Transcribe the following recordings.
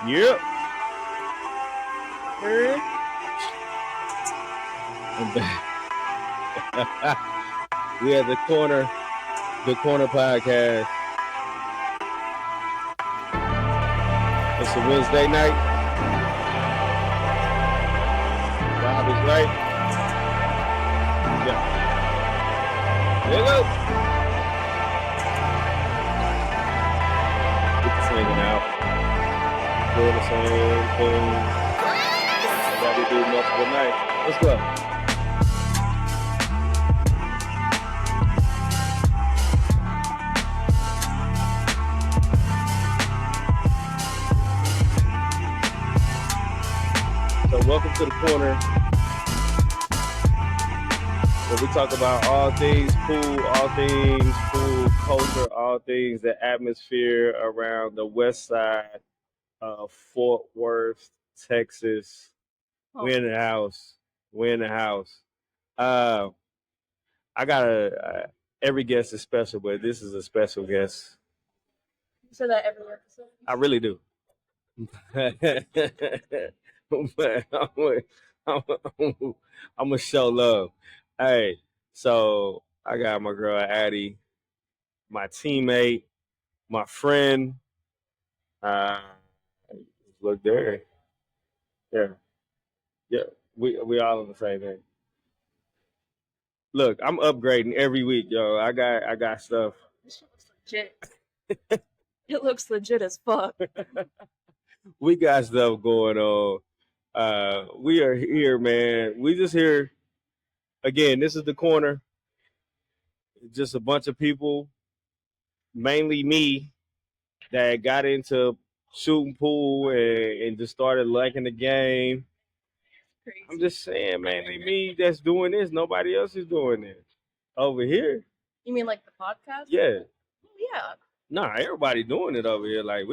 Yep. Third. I'm back. We at the corner podcast. It's a Wednesday night. Rob is right. Yeah. There you go. We're just hanging out. Doing the same thing that we do multiple nights. Let's go. So welcome to the corner, where we talk about all things pool culture, all things the atmosphere around the west side of Fort Worth, Texas. Oh. We're in the house. I got every guest is special, but this is a special guest. You say that every episode. I really do. But I'm gonna show love. Hey, so I got my girl Addy, my teammate, my friend. Uh, look there, yeah. We all on the same thing. Look, I'm upgrading every week, yo. I got stuff. This shit looks legit. It looks legit as fuck. We got stuff going on. We are here, man. We just here again. This is the corner. Just a bunch of people, mainly me, that got into shooting pool and just started liking the game. Crazy. I'm just saying, mainly me that's doing this. Nobody else is doing this over here. You mean like the podcast? Yeah. Yeah. Nah, everybody doing it over here. Like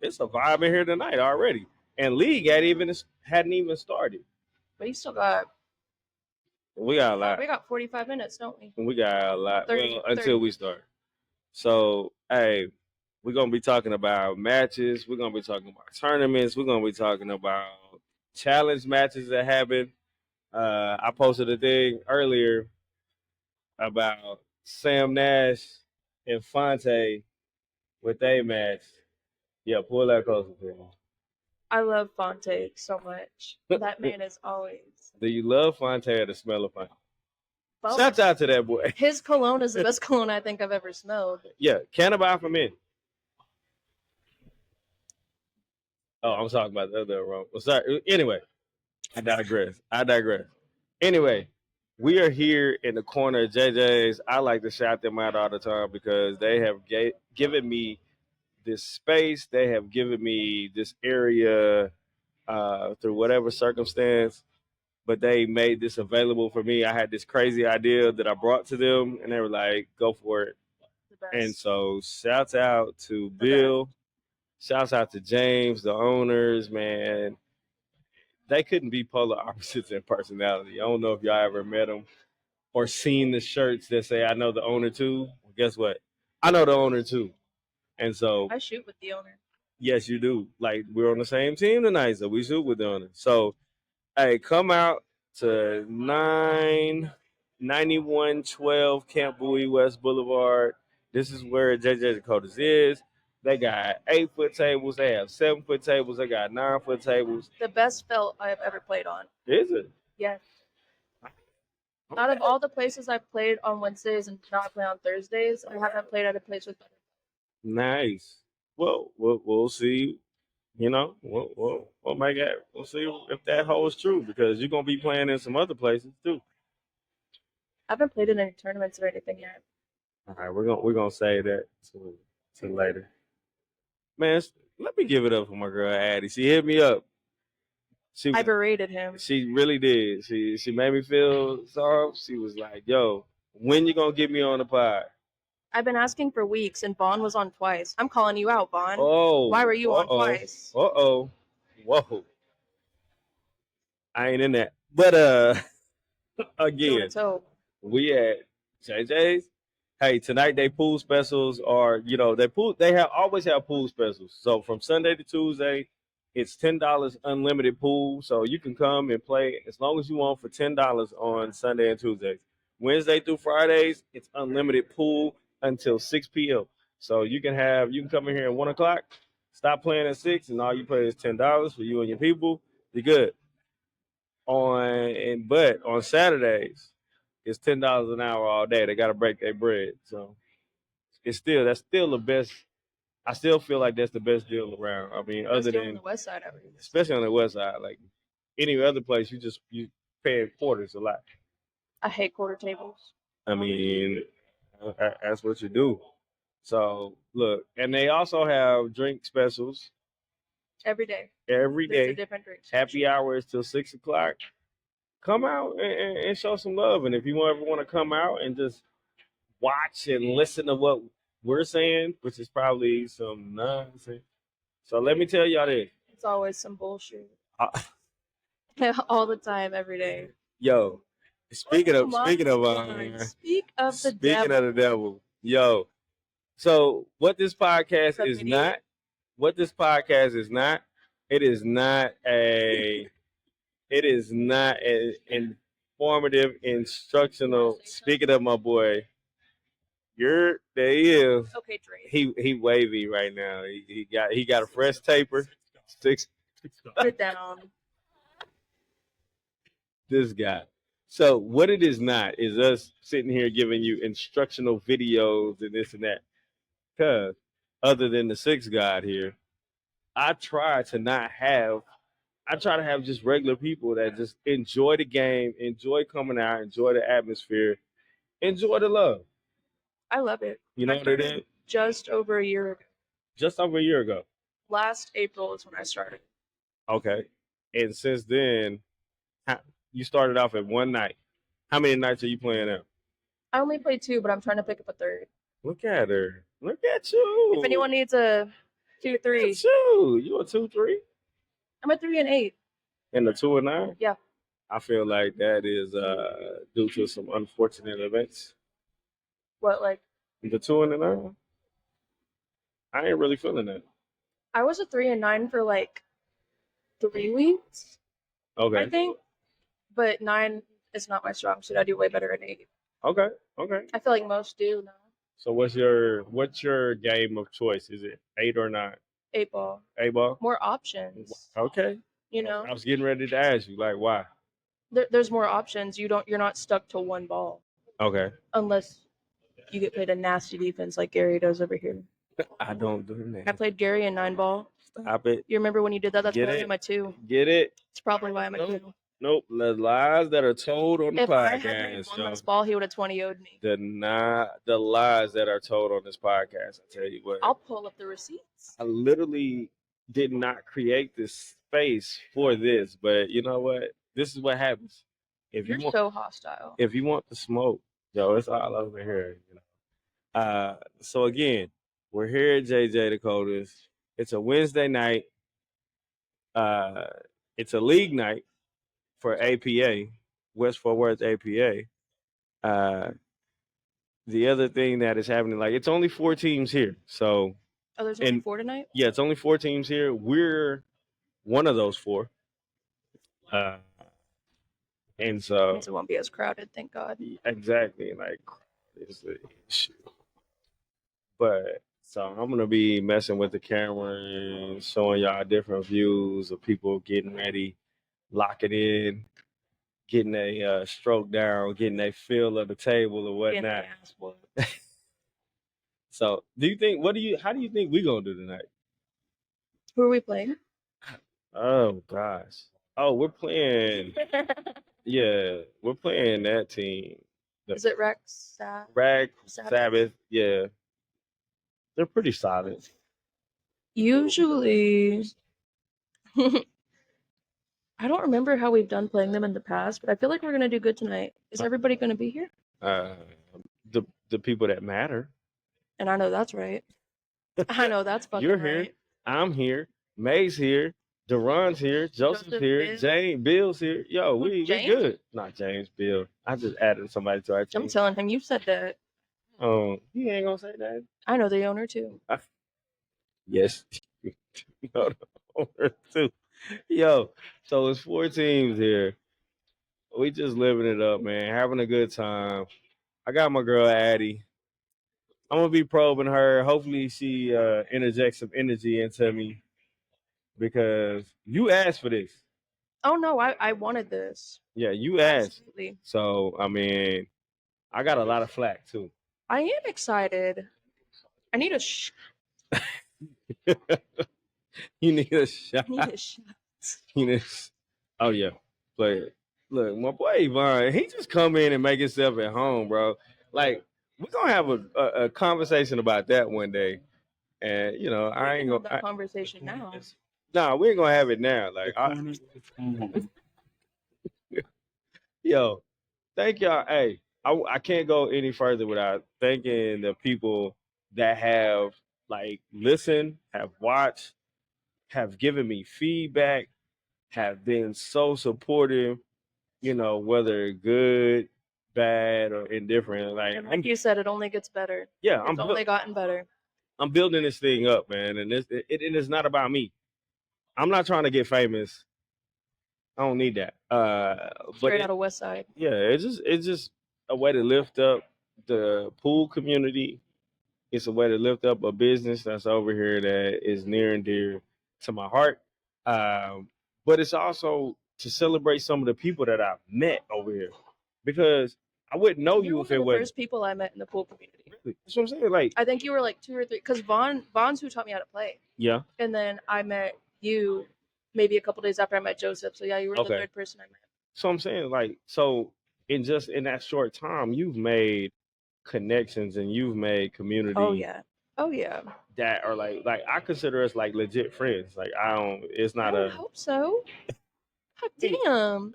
it's a vibe in here tonight already. And league hadn't even started. But you still got. We got a lot. We got 45 minutes, don't we? We got a lot. 30, well, until we start. So, hey, we're gonna be talking about matches. We're gonna be talking about tournaments. We're gonna be talking about challenge matches that happen. I posted a thing earlier about Sam Nash and Fonte with a match. Yeah, pull that closer to me. I love Fonte so much. That man is always. Do you love Fonte or the smell of Fonte? Both. Shout out to that boy. His cologne is the best cologne I think I've ever smelled. Yeah, can I buy from in? Oh, I'm talking about the other wrong. Well, sorry. Anyway, I digress. Anyway, we are here in the corner of JJ's. I like to shout them out all the time because they have given me this space. They have given me this area through whatever circumstance, but they made this available for me. I had this crazy idea that I brought to them, and they were like, "Go for it." And so, shouts out to Bill. Shouts out to James, the owners, man. They couldn't be polar opposites in personality. I don't know if y'all ever met them or seen the shirts that say, I know the owner too. Well, guess what? I know the owner too. And so I shoot with the owner. Yes, you do. Like, we're on the same team tonight, so we shoot with the owner. So, hey, come out to 99112 Camp Bowie West Boulevard. This is where JJ Dakota's is. They got 8-foot tables. They have 7-foot tables. They got 9-foot tables. The best felt I've ever played on. Is it? Yes. Okay. Out of all the places I've played on Wednesdays and not play on Thursdays, I haven't played at a place with better. Nice. Well, we'll see. You know, we'll make it. We'll see if that holds true because you're gonna be playing in some other places too. I haven't played in any tournaments or anything yet. All right, we're gonna say that to later. Man, let me give it up for my girl Addy. She hit me up. I berated him. She really did. She made me feel soft. She was like, "Yo, when you gonna get me on the pod?" I've been asking for weeks, and Vaughn was on twice. I'm calling you out, Vaughn. Oh, why were you on twice? Whoa. I ain't in that. But again, we at JJ's. Hey, tonight they pool specials are, they always have pool specials. So from Sunday to Tuesday, It's $10 unlimited pool, so you can come and play as long as you want for $10 on Sunday and Tuesdays. Wednesday through Fridays, it's unlimited pool until 6 p.m. So you can come in here at 1 o'clock, stop playing at 6, and all you pay is $10 for you and your people. You're good. But on Saturdays, it's $10 an hour all day. They got to break their bread. So that's still the best. I still feel like that's the best deal around. I mean, Best other deal than on the west side, at least. especially on the west side, like any other place, you pay quarters a lot. I hate quarter tables. I mean, that's what you do. So look, and they also have drink specials Every day. every There's a day. different drink. Happy hour is till 6 o'clock. Come out and show some love, and if you ever want to come out and just watch and listen to what we're saying, which is probably some nonsense. So let me tell y'all this. It's always some bullshit. Uh, All the time, every day. Yo, speaking of Speak of the devil. the devil, yo. So what this podcast is not, it is not an informative, instructional. Speaking of my boy, there he is. Okay, Drake. He wavy right now. He got a fresh taper. Sit down. This guy. So what it is not is us sitting here giving you instructional videos and this and that. Cause other than the sixth God here, I try to have just regular people that just enjoy the game, enjoy coming out, enjoy the atmosphere, enjoy the love. I love it. You know what it is? Just over a year ago. Just over a year ago. Last April is when I started. Okay. And since then, you started off at one night. How many nights are you playing now? I only played 2, but I'm trying to pick up a 3rd. Look at her. Look at you. If anyone needs a 2, 3. Look at you. You a 2, 3? I'm a 3 and 8. And the 2 and 9? Yeah. I feel like that is due to some unfortunate events. What, like? The 2 and the 9? I ain't really feeling that. I was a 3 and 9 for like 3 weeks. Okay. I think. But 9 is not my strong suit. I do way better at 8. Okay. I feel like most do now. So what's your game of choice? Is it 8 or 9? 8 ball. 8 ball? More options. Okay. You know? I was getting ready to ask you, like, why? There's more options. You're not stuck to one ball. Okay. Unless you get played a nasty defense like Gary does over here. I don't do that. I played Gary in 9 ball. Stop it. You remember when you did that? That's probably my 2. Get it? It's probably why I'm a 2. Nope. The lies that are told on the if podcast. I had won this ball, he would have 20-0'd me. The lies that are told on this podcast. I tell you what. I'll pull up the receipts. I literally did not create this space for this, but you know what? This is what happens. You're so hostile. If you want the smoke, yo, it's all over here. You know. So again, we're here at JJ Dakota's. It's a Wednesday night. It's a league night for APA, West Fort Worth APA. The other thing that is happening, like it's only 4 teams here. So there's only 4 tonight? Yeah, it's only 4 teams here. We're one of those 4. And so it won't be as crowded, thank God. Exactly. Like is the issue. But so I'm gonna be messing with the camera and showing y'all different views of people getting ready, locking in, getting a stroke down, getting a feel of the table or whatnot. So how do you think we're gonna do tonight? Who are we playing? Oh gosh. Oh, we're playing we're playing that team. Is it Rex? Sabbath, yeah. They're pretty solid. Usually I don't remember how we've done playing them in the past, but I feel like we're gonna do good tonight. Is everybody gonna be here? The people that matter. And I know that's right. I know that's fucking You're here. Right. I'm here. May's here. Deron's here. Joseph's here. James, Bill's here. Yo, we good. Not James, Bill. I just added somebody to our team. I'm telling him you said that. He ain't gonna say that. I know the owner too. Yes. too. Yo, so it's 4 teams here. We just living it up, man. Having a good time. I got my girl Addy. I'm gonna be probing her. Hopefully, she interjects some energy into me because you asked for this. Oh no, I wanted this. Yeah, you asked. Absolutely. So I mean, I got a lot of flack too. I am excited. I need a You need a shot. I need a shot. You need. Oh yeah, play it. Look, my boy Yvonne, he just come in and make himself at home, bro. Like we're gonna have a conversation about that one day. And you know, I ain't have gonna. that conversation now. Nah, we ain't gonna have it now. Like, yo, thank y'all. Hey, I can't go any further without thanking the people that have like listened, have watched, have given me feedback, have been so supportive. You know, whether good, bad, or indifferent. Like, And like you said, it only gets better. yeah, It's only gotten better. I'm building this thing up, man, and it is not about me. I'm not trying to get famous. I don't need that. Straight out of West Side. Yeah, it's just a way to lift up the pool community. It's a way to lift up a business that's over here that is near and dear to my heart. Um, but it's also to celebrate some of the people that I've met over here because I wouldn't know you if it You're one of the wasn't. first people I met in the pool community. Really? That's what I'm saying. Like, I think you were like 2 or 3, because Vaughn's who taught me how to play, yeah, and then I met you maybe a couple days after I met Joseph. So yeah, you were the Okay. third person I met. so I'm saying like so in that short time you've made connections and you've made community. Oh yeah. That are like I consider us like legit friends. Like I don't. It's not I would hope so. God damn.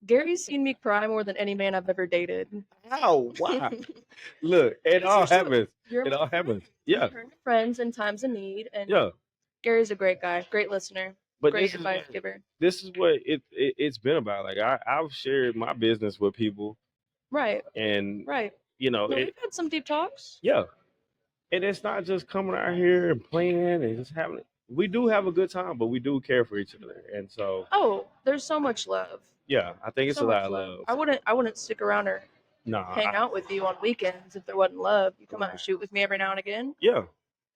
Gary's seen me cry more than any man I've ever dated. Oh wow! Look, it all happens. It all happens. Yeah. Turn to friends in times of need, and Yeah. Gary's a great guy, great listener, But great advice giver. This is what it's been about. Like I've shared my business with people, Right. and Right. you know, We've had some deep talks. yeah, and it's not just coming out here and playing and just having. We do have a good time, but we do care for each other, and so there's so much love. yeah, I think it's So a lot much of love. love. I wouldn't stick around or hang out with you on weekends if there wasn't love. You come out and shoot with me every now and again. Yeah,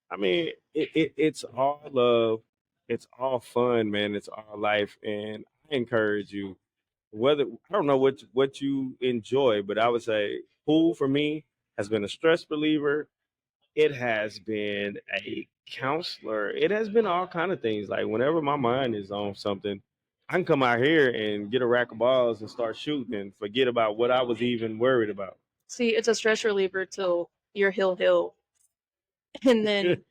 I mean, it's all love, it's all fun, man. It's all life, and I encourage you. Whether I don't know what you enjoy, but I would say pool for me has been a stress reliever. It has been a counselor. It has been all kind of things. Like whenever my mind is on something, I can come out here and get a rack of balls and start shooting and forget about what I was even worried about. See, it's a stress reliever till you're hill, and then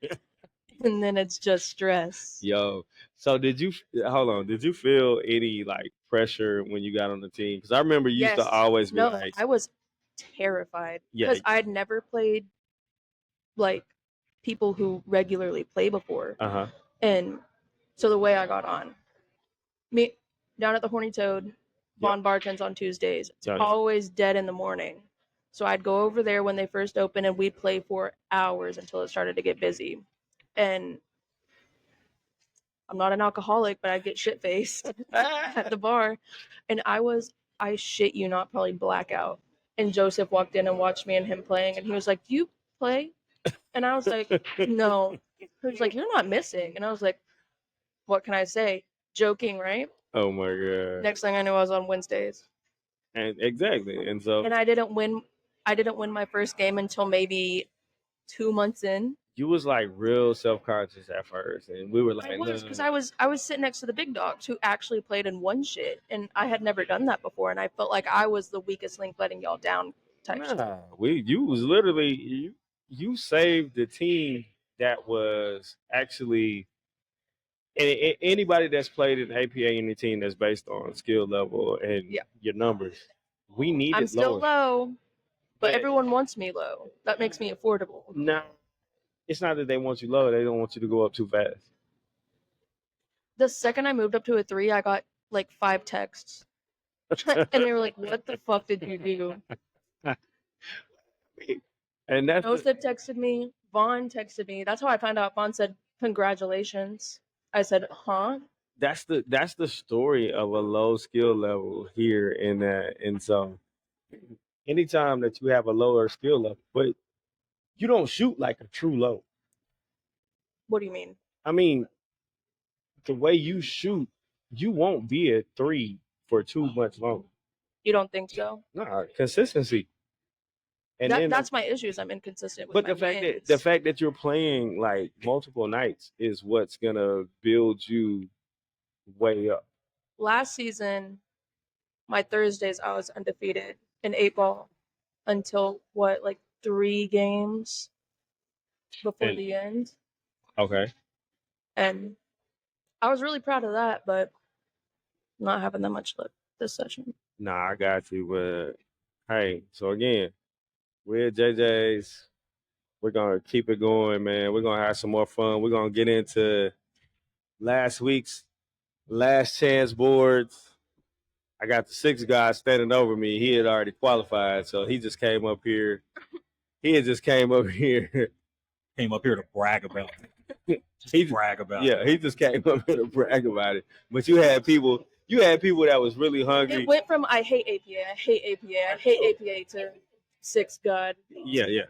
and then it's just stress. Yo, so did you hold on? Did you feel any like pressure when you got on the team? Because I remember you used to always be like, I was terrified Yeah. because I'd never played like people who regularly play before, huh, and so the way I got on, me down at the Horny Toad, Vaughn bartends on Tuesdays. It's always dead in the morning. So I'd go over there when they first opened and we'd play for hours until it started to get busy. And I'm not an alcoholic, but I'd get shit faced at the bar. And I shit you not, probably blackout. And Joseph walked in and watched me and him playing. And he was like, "Do you play?" And I was like, "No." He was like, "You're not missing." And I was like, "What can I say?" Joking, right? Oh my god. Next thing I knew, I was on Wednesdays. And exactly, and so And I didn't win. I didn't win my first game until maybe 2 months in. you was like real self conscious at first, and we were like, I was, because I was sitting next to the big dogs who actually played and won shit, and I had never done that before, and I felt like I was the weakest link, letting y'all down type shit. you was literally you saved the team that was actually anybody that's played in APA any team that's based on skill level and your numbers. We needed I'm still low, but But- everyone wants me low. That makes me affordable. No, it's not that they want you low; they don't want you to go up too fast. The second I moved up to a 3, I got like 5 texts, and they were like, "What the fuck did you do?" And that's Joseph texted me. Vaughn texted me. That's how I found out. Vaughn said, "Congratulations." I said, huh? That's the story of a low skill level here in that. And so anytime that you have a lower skill level, but you don't shoot like a true low. What do you mean? I mean, the way you shoot, you won't be at 3 for too much longer. You don't think so? Nah, consistency. And then That's my issue. Is I'm inconsistent with but my the wins. fact that you're playing like multiple nights is what's gonna build you way up. Last season, my Thursdays I was undefeated in 8 ball until what, like 3 games before And the end, okay, and I was really proud of that. But not having that much luck this session. nah, I got you. But hey, so again, we're at JJ's. We're gonna keep it going, man. We're gonna have some more fun. We're gonna get into last week's last chance boards. I got the 6 guy standing over me. He had already qualified, so he just came up here. He had just came up here. Came up here to brag about it. Brag about it. He just came up here to brag about it. But you had people that was really hungry. It went from I hate APA, I hate APA, I hate APA to 6 God. Yeah.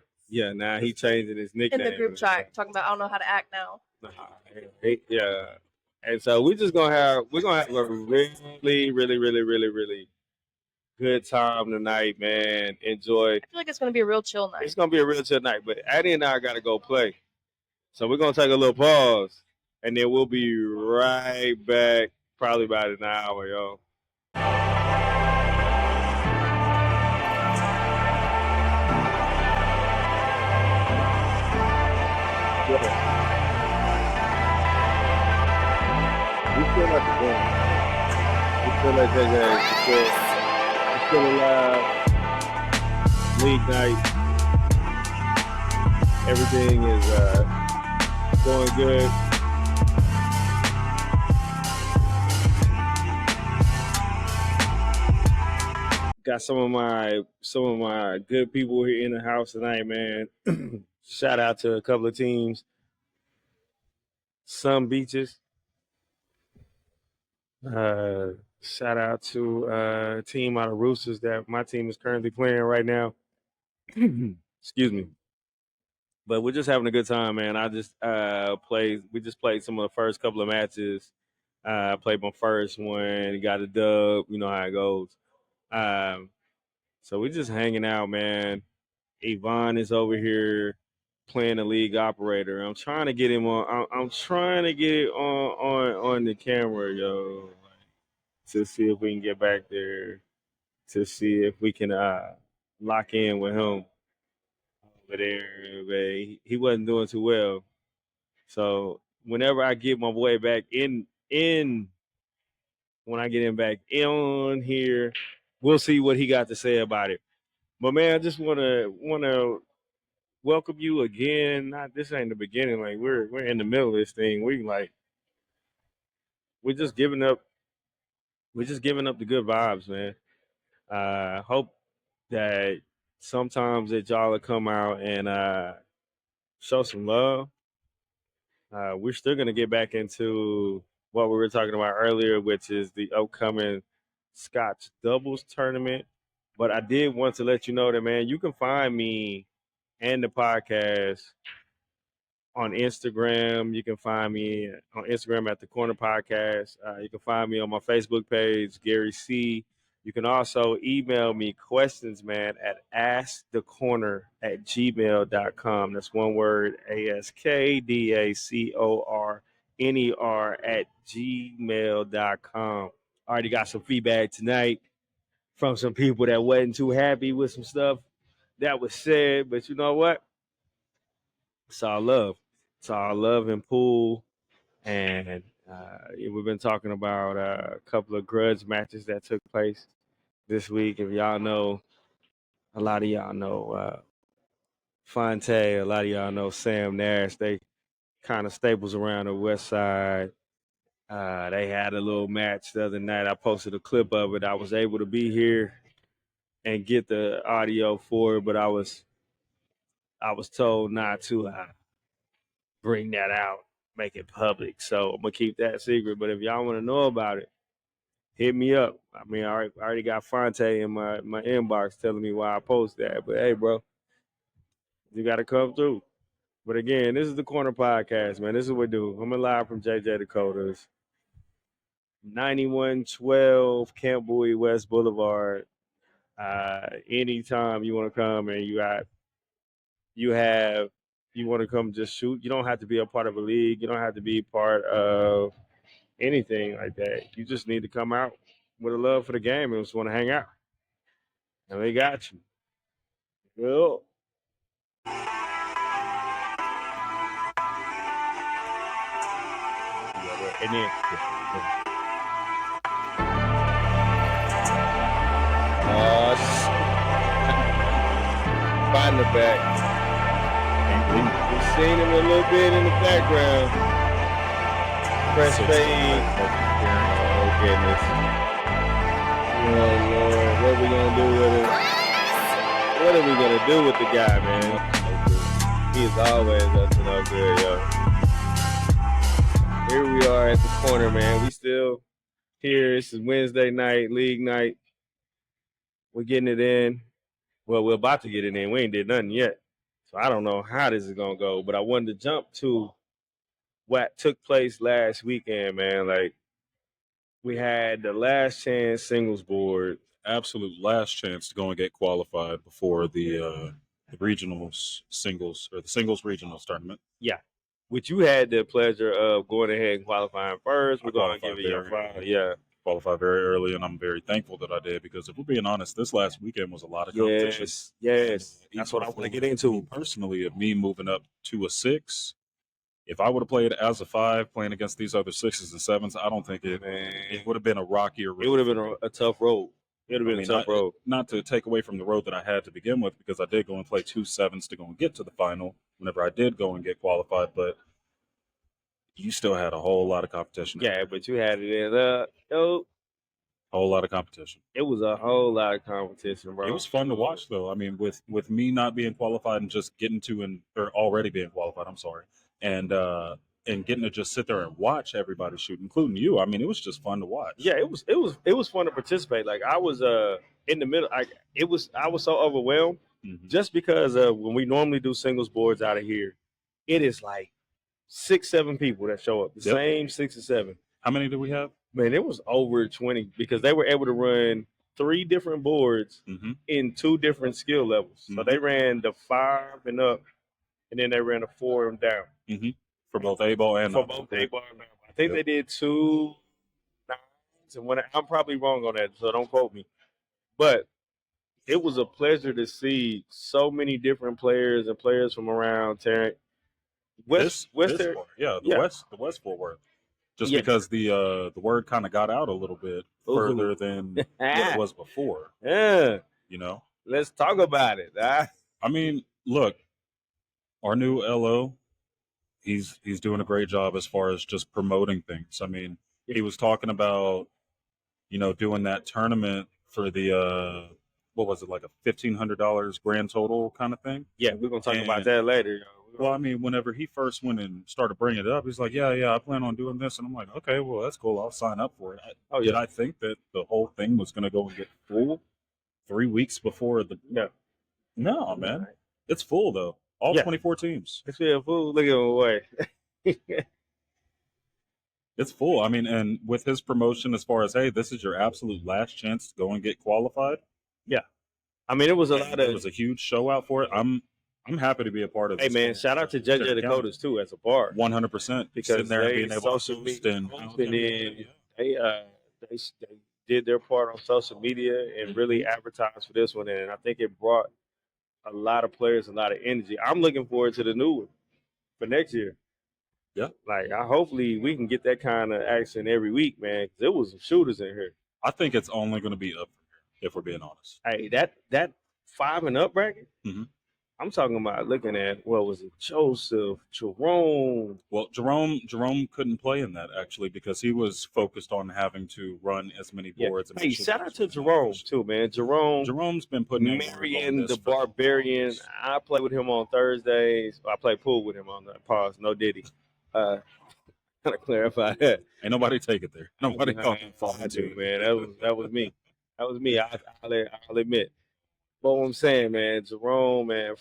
Now he changing his nickname in the group chat talking about I don't know how to act now. Yeah. And so we're gonna have a really good time tonight, man. Enjoy. I feel like it's gonna be a real chill night. It's gonna be a real chill night. But Addy and I gotta go play. So we're gonna take a little pause and then we'll be right back, probably about an hour, yo. We still at the game. We still at JJ. We still alive. League night. Everything is going good. Got some of my good people here in the house tonight, man. Shout out to a couple of teams. Some beaches. Shout out to a team out of Roosters that my team is currently playing right now. Excuse me. But we're just having a good time, man. I just we just played some of the first couple of matches. Played my first one, got a dub, you know how it goes. So we're just hanging out, man. Yvonne is over here playing the league operator. I'm trying to get him on. I'm trying to get it on the camera, yo, to see if we can get back there, to see if we can lock in with him over there. But he wasn't doing too well. So whenever I get my boy back in when I get him back on here, we'll see what he got to say about it. But man, I just wanna welcome you again. Not this ain't the beginning. Like we're in the middle of this thing. We're just giving up. We're just giving up the good vibes, man. Hope that sometimes that y'all will come out and show some love. We're still gonna get back into what we were talking about earlier, which is the upcoming Scotch doubles tournament. But I did want to let you know that, man, you can find me and the podcast on Instagram. You can find me on Instagram at the Corner Podcast. You can find me on my Facebook page, Gary C. You can also email me questions, man, at askthecorner@gmail.com. That's one word, askdacorner@gmail.com. Already got some feedback tonight from some people that wasn't too happy with some stuff that was said, but you know what? It's all love. It's all love and pool. And we've been talking about a couple of grudge matches that took place this week. If y'all know, a lot of y'all know Fonte, a lot of y'all know Sam Nash. They kind of staples around the West Side. They had a little match the other night. I posted a clip of it. I was able to be here and get the audio for it, but I was told not to bring that out make it public. So I'm gonna keep that secret. But if y'all want to know about it, hit me up. I mean, I already got Fonte in my inbox telling me why I post that. But hey, bro, you got to come through. But again, this is the Corner Podcast, man. This is what we do. I'm live from JJ Dakota's, 9112 Camp Bowie West Boulevard. Anytime you want to come and you want to come just shoot. You don't have to be a part of a league. You don't have to be part of anything like that. You just need to come out with a love for the game and just want to hang out. And they got you. Well, and then find the back. We've seen him a little bit in the background. Press fade. Oh goodness. Oh Lord, what are we gonna do with it? What are we gonna do with the guy, man? He is always up to no good, yo. Here we are at the corner, man. We still here. This is Wednesday night, league night. We're getting it in. Well, we're about to get it in. We ain't did nothing yet. So I don't know how this is gonna go, but I wanted to jump to what took place last weekend, man. Like, we had the last chance singles board. Absolute last chance to go and get qualified before the regionals singles or the singles regionals tournament. Yeah. Which you had the pleasure of going ahead and qualifying first. We're going to give you your final. Yeah. Qualified very early, and I'm very thankful that I did because if we're being honest, this last weekend was a lot of competition. Yes. That's what I want to get into. Personally, of me moving up to a 6, if I would have played as a 5 playing against these other 6s and 7s, I don't think it would have been a rockier road. It would have been a tough road. It would have been a tough road. Not to take away from the road that I had to begin with, because I did go and play 2 7s to go and get to the final whenever I did go and get qualified, but you still had a whole lot of competition. Yeah, but you had it in a whole lot of competition. It was a whole lot of competition, bro. It was fun to watch, though. I mean, with me not being qualified and just getting to or already being qualified, I'm sorry, and getting to just sit there and watch everybody shoot, including you. I mean, it was just fun to watch. Yeah, it was fun to participate. Like, I was in the middle. I was so overwhelmed just because when we normally do singles boards out of here, it is like 6-7 people that show up. The same 6 or 7. How many do we have? Man, it was over 20 because they were able to run 3 different boards in 2 different skill levels. So they ran the 5 and up, and then they ran the 4 and down. For both A-ball and for both A-ball and non-ball. I think they did 2 9s, and I'm probably wrong on that, so don't quote me. But it was a pleasure to see so many different players and players from around Tarrant. West Fort Worth. Just because the word kind of got out a little bit further than what it was before. Yeah. You know? Let's talk about it. I mean, look, our new LO, he's doing a great job as far as just promoting things. I mean, he was talking about, doing that tournament for the what was it, like a $1,500 grand total kind of thing? Yeah, we're gonna talk about that later. Well, I mean, whenever he first went and started bringing it up, he's like, yeah, I plan on doing this. And I'm like, okay, well, that's cool. I'll sign up for it. Did I think that the whole thing was going to go and get full 3 weeks before the... Yeah. No, man. It's full, though. All 24 teams. It's full. Look at him away. It's full. I mean, and with his promotion as far as, hey, this is your absolute last chance to go and get qualified. Yeah. I mean, it was it was a huge show out for it. I'm happy to be a part of this. Hey, man, shout out to JJ Dakota's, too, as a bar. 100%. Because there being able to post and they did their part on social media and really advertised for this one. And I think it brought a lot of players, a lot of energy. I'm looking forward to the new one for next year. Yeah. Like, hopefully we can get that kind of action every week, man, because there was some shooters in here. I think it's only going to be up from here, if we're being honest. Hey, that 5 and up bracket, I'm talking about looking at, what was it, Joseph, Jerome. Well, Jerome couldn't play in that, actually, because he was focused on having to run as many boards. Hey, shout out to Jerome, too, man. Jerome's been putting in Marion the Barbarian. I play with him on Thursdays. I play pool with him on the pause. No Diddy. kind of clarify that. Ain't nobody take it there. Nobody I fucking fall do, into it. man. That was me. That was me. I'll admit. But what I'm saying, man, Jerome, man,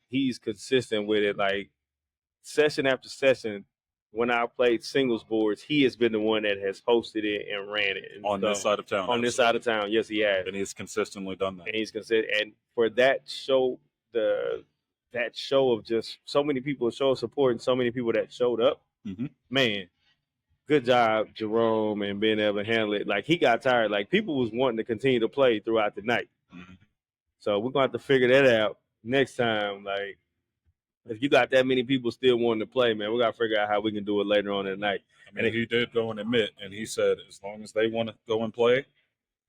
he's consistent with it. Like session after session, when I played singles boards, he has been the one that has hosted it and ran it. And On this side of town. On this side of town, yes, he has. And he's consistently done that. And he's consistent. And for that show, that show of just so many people show support and so many people that showed up, man, good job, Jerome, and being able to handle it. Like he got tired. Like people was wanting to continue to play throughout the night. So we're gonna have to figure that out next time. Like if you got that many people still wanting to play, man, we gotta figure out how we can do it later on in the night. I mean, he did go and admit, and he said, as long as they want to go and play,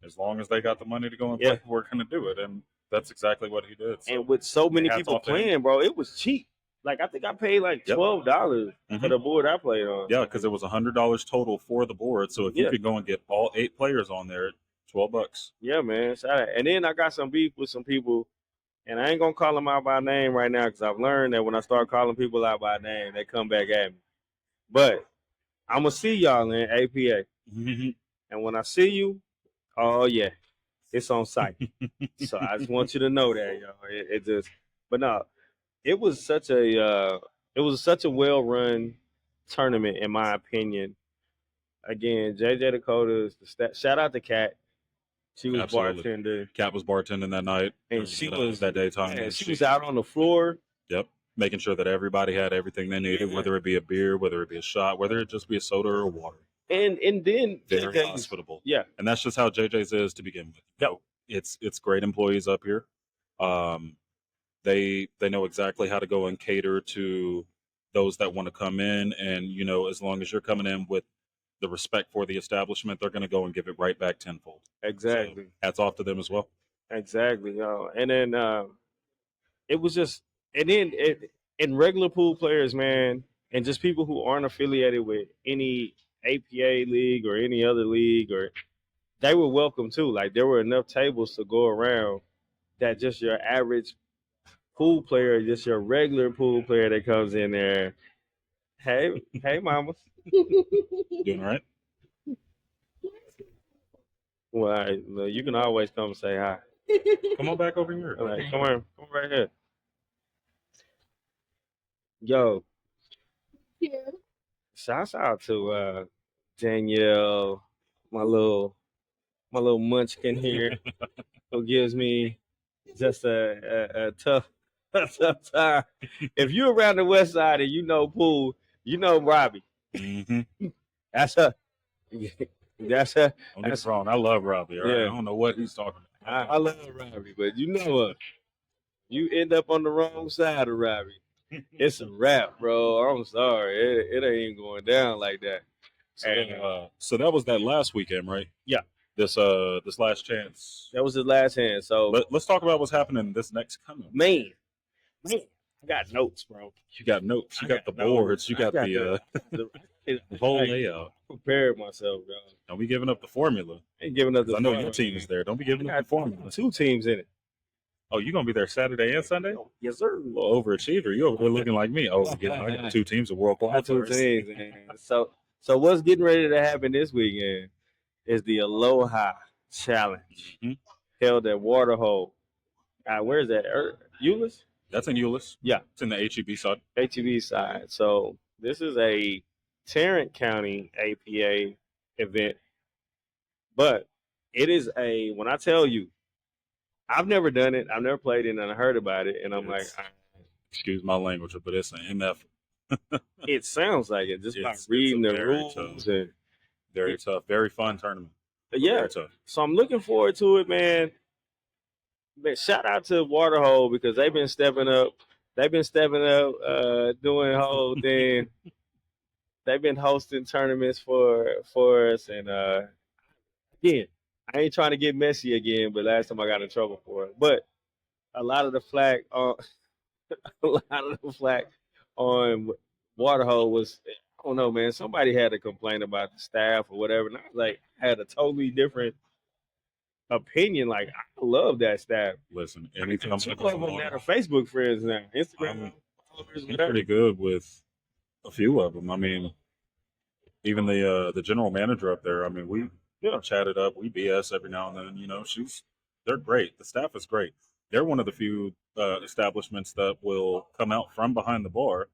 as long as they got the money to go and play, we're gonna do it. And that's exactly what he did. So, and with so many people playing, bro, it was cheap. Like I think I paid like $12 for the board I played on. Yeah, because it was $100 total for the board. So if you could go and get all 8 players on there, $12. Yeah, man. And then I got some beef with some people, and I ain't gonna call them out by name right now because I've learned that when I start calling people out by name, they come back at me. But I'm gonna see y'all in APA, and when I see you, oh yeah, it's on site. So I just want you to know that, y'all. It just, but no, it was such a well run tournament in my opinion. Again, JJ Dakota's shout out to Kat. She was bartending. Kat was bartending that night, and she was that daytime. And she was out on the floor. Yep, making sure that everybody had everything they needed, whether it be a beer, whether it be a shot, whether it just be a soda or water. And then very JJ's, hospitable. Yeah, and that's just how JJ's is to begin with. Yep. It's great employees up here. They know exactly how to go and cater to those that want to come in, and as long as you're coming in with the respect for the establishment, they're going to go and give it right back tenfold. Exactly. So, hats off to them as well. Exactly, and then it was just, and then and regular pool players, man, and just people who aren't affiliated with any APA league or any other league, or they were welcome too. Like there were enough tables to go around that just your average pool player, just your regular pool player that comes in there. Hey, mama. Doing all right? Well, you can always come and say hi. Come on back over here. All right, come right here. Yo. Yeah. Shouts out to Danielle, my little munchkin here, who gives me just a tough time. If you're around the west side and you know pool, you know Robbie. That's her. That's her. Don't get me wrong. I love Robbie. Right? Yeah. I don't know what he's talking about. I love Robbie, but you know what? You end up on the wrong side of Robbie. It's a wrap, bro. I'm sorry. It ain't going down like that. So that was that last weekend, right? Yeah. This last chance. That was his last hand. So let's talk about what's happening this next coming. Man, I got notes, bro. You got notes. You got the boards. You got the whole layout. Prepared myself, bro. Don't be giving up the formula. Ain't giving up the I know your team is there. Don't be giving up the formula. 2 teams in it. Oh, you gonna be there Saturday and Sunday? Yes, sir. Well, overachiever. You over there looking like me. Oh, yeah, I got 2 teams of world class. 2 teams. Man. So what's getting ready to happen this weekend is the Aloha Challenge held at Waterhole. Where is that? Euless? That's in Euless. Yeah, it's in the HEB side. HEB side. So this is a Tarrant County APA event, but it is when I tell you, I've never done it, I've never played it, and I heard about it, and I'm excuse my language, but it's an MF. It sounds like it just by reading the rules. And very tough, very fun tournament. Yeah, very tough. So I'm looking forward to it, man. Shout out to Waterhole because they've been stepping up. Doing the whole thing. They've been hosting tournaments for us, and again, I ain't trying to get messy again, but last time I got in trouble for it. But a lot of the flack on Waterhole was, I don't know, man. Somebody had to complain about the staff or whatever, and I was like, I had a totally different opinion. Like, I love that staff. Listen, anytime some of them that are Facebook friends now, Instagram. I'm pretty good with A few of them. I mean, even the general manager up there. I mean, we chatted up. We BS every now and then. You know, they're great. The staff is great. They're one of the few establishments that will come out from behind the bar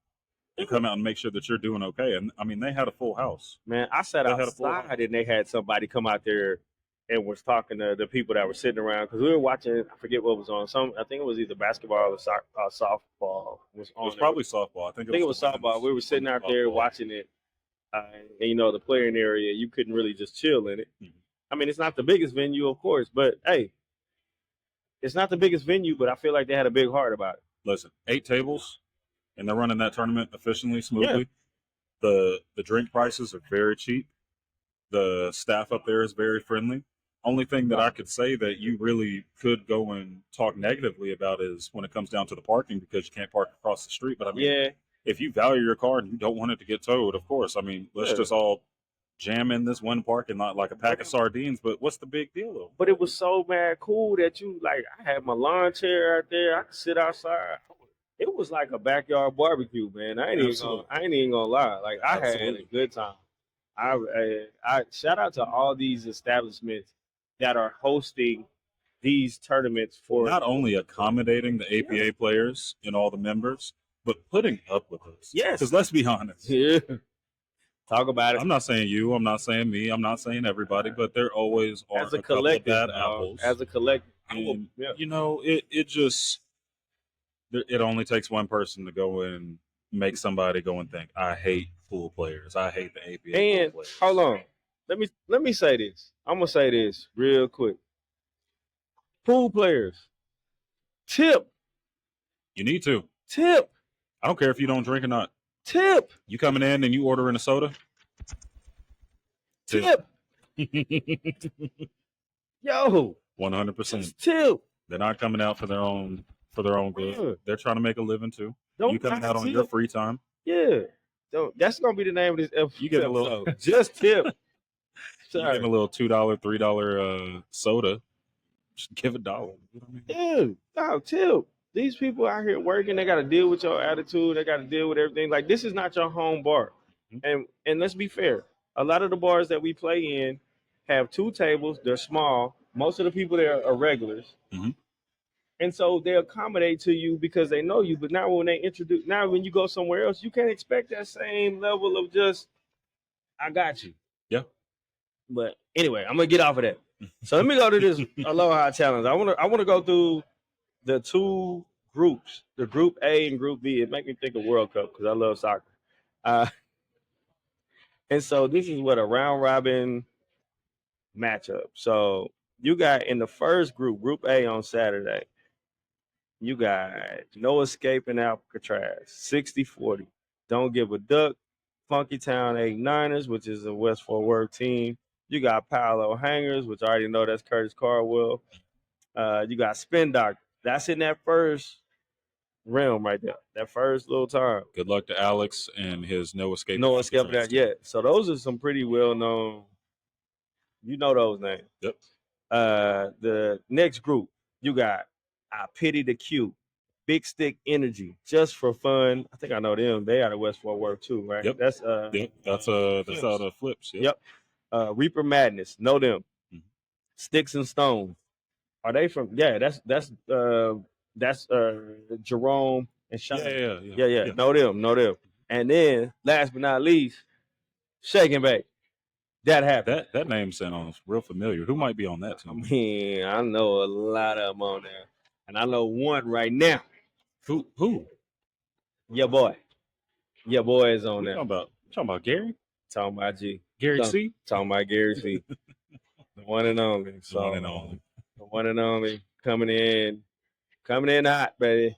and come out and make sure that you're doing okay. And I mean, they had a full house. Man, I sat outside and they had somebody come out there and was talking to the people that were sitting around because we were watching. I forget what was on. I think it was either basketball or softball was on. It was probably softball. I think it was softball. We were sitting out there watching it, and you know the playing area. You couldn't really just chill in it. Mm-hmm. I mean, it's not the biggest venue, of course, but hey, it's not the biggest venue. But I feel like they had a big heart about it. Listen, 8 tables, and they're running that tournament efficiently, smoothly. Yeah. The drink prices are very cheap. The staff up there is very friendly. Only thing that I could say that you really could go and talk negatively about is when it comes down to the parking because you can't park across the street. But I mean, if you value your car and you don't want it to get towed, of course. I mean, let's just all jam in this one parking lot like a pack of sardines. But what's the big deal, though? But it was so mad cool that I had my lawn chair out there. I could sit outside. It was like a backyard barbecue, man. I ain't even gonna lie. Like I had a good time. I shout out to all these establishments that are hosting these tournaments for not only accommodating the APA players and all the members, but putting up with us. Yes. Because let's be honest. Yeah. Talk about it. I'm not saying you. I'm not saying me. I'm not saying everybody. But there always are as a collective bad apples. As a collective, and, you know, it only takes one person to go and make somebody go and think, I hate pool players. I hate the APA and pool players. Hold on. Let me say this. I'm gonna say this real quick. Pool players, tip. You need to. Tip. I don't care if you don't drink or not. Tip. You coming in and you ordering a soda? Tip. Yo. 100%. Tip. They're not coming out for their own good. Yeah. They're trying to make a living too. You coming out on your free time? Yeah. That's gonna be the name of this episode. You get a little just tip. You getting a little $2, $3 soda. Just give $1. You know what I mean? Yeah, no, tip. These people out here working, they got to deal with your attitude. They got to deal with everything. Like, this is not your home bar. Mm-hmm. And let's be fair. A lot of the bars that we play in have 2 tables. They're small. Most of the people there are regulars. Mm-hmm. And so they accommodate to you because they know you. But now when you go somewhere else, you can't expect that same level of just, I got you. Yeah. But anyway, I'm going to get off of that. So let me go to this Aloha Challenge. I want to go through the 2 groups, the Group A and Group B. It make me think of World Cup because I love soccer. And so this is what a round robin matchup. So you got in the first group, Group A on Saturday, you got No Escape in Alcatraz, 60-40. Don't Give a Duck, Funky Town 89ers, which is a West Fort Worth team. You got Paolo Hangers, which I already know that's Curtis Cardwell. You got Spin Doctor. That's in that first realm right there. That first little time. Good luck to Alex and his No Escape. No Escape that yet. So those are some pretty well known. You know those names. Yep. The next group, you got I Pity the Q, Big Stick Energy, Just for Fun. I think I know them. They out of West Fort Worth too, right? Yep. That's that's out of Flips. Yep. Reaper Madness. Know them. Mm-hmm. Sticks and Stones. Are they from? Yeah, that's Jerome and Sean. Yeah. Know them. And then last but not least, Shake and Bake. That happened. That name sounds real familiar. Who might be on that team? I mean, I know a lot of them on there, and I know one right now. Who? Your boy. Your boy is on there. Talking about Gary? Talking about G. Gary C? Talking about Gary C. The one and only. The one and only. The one and only coming in hot, baby.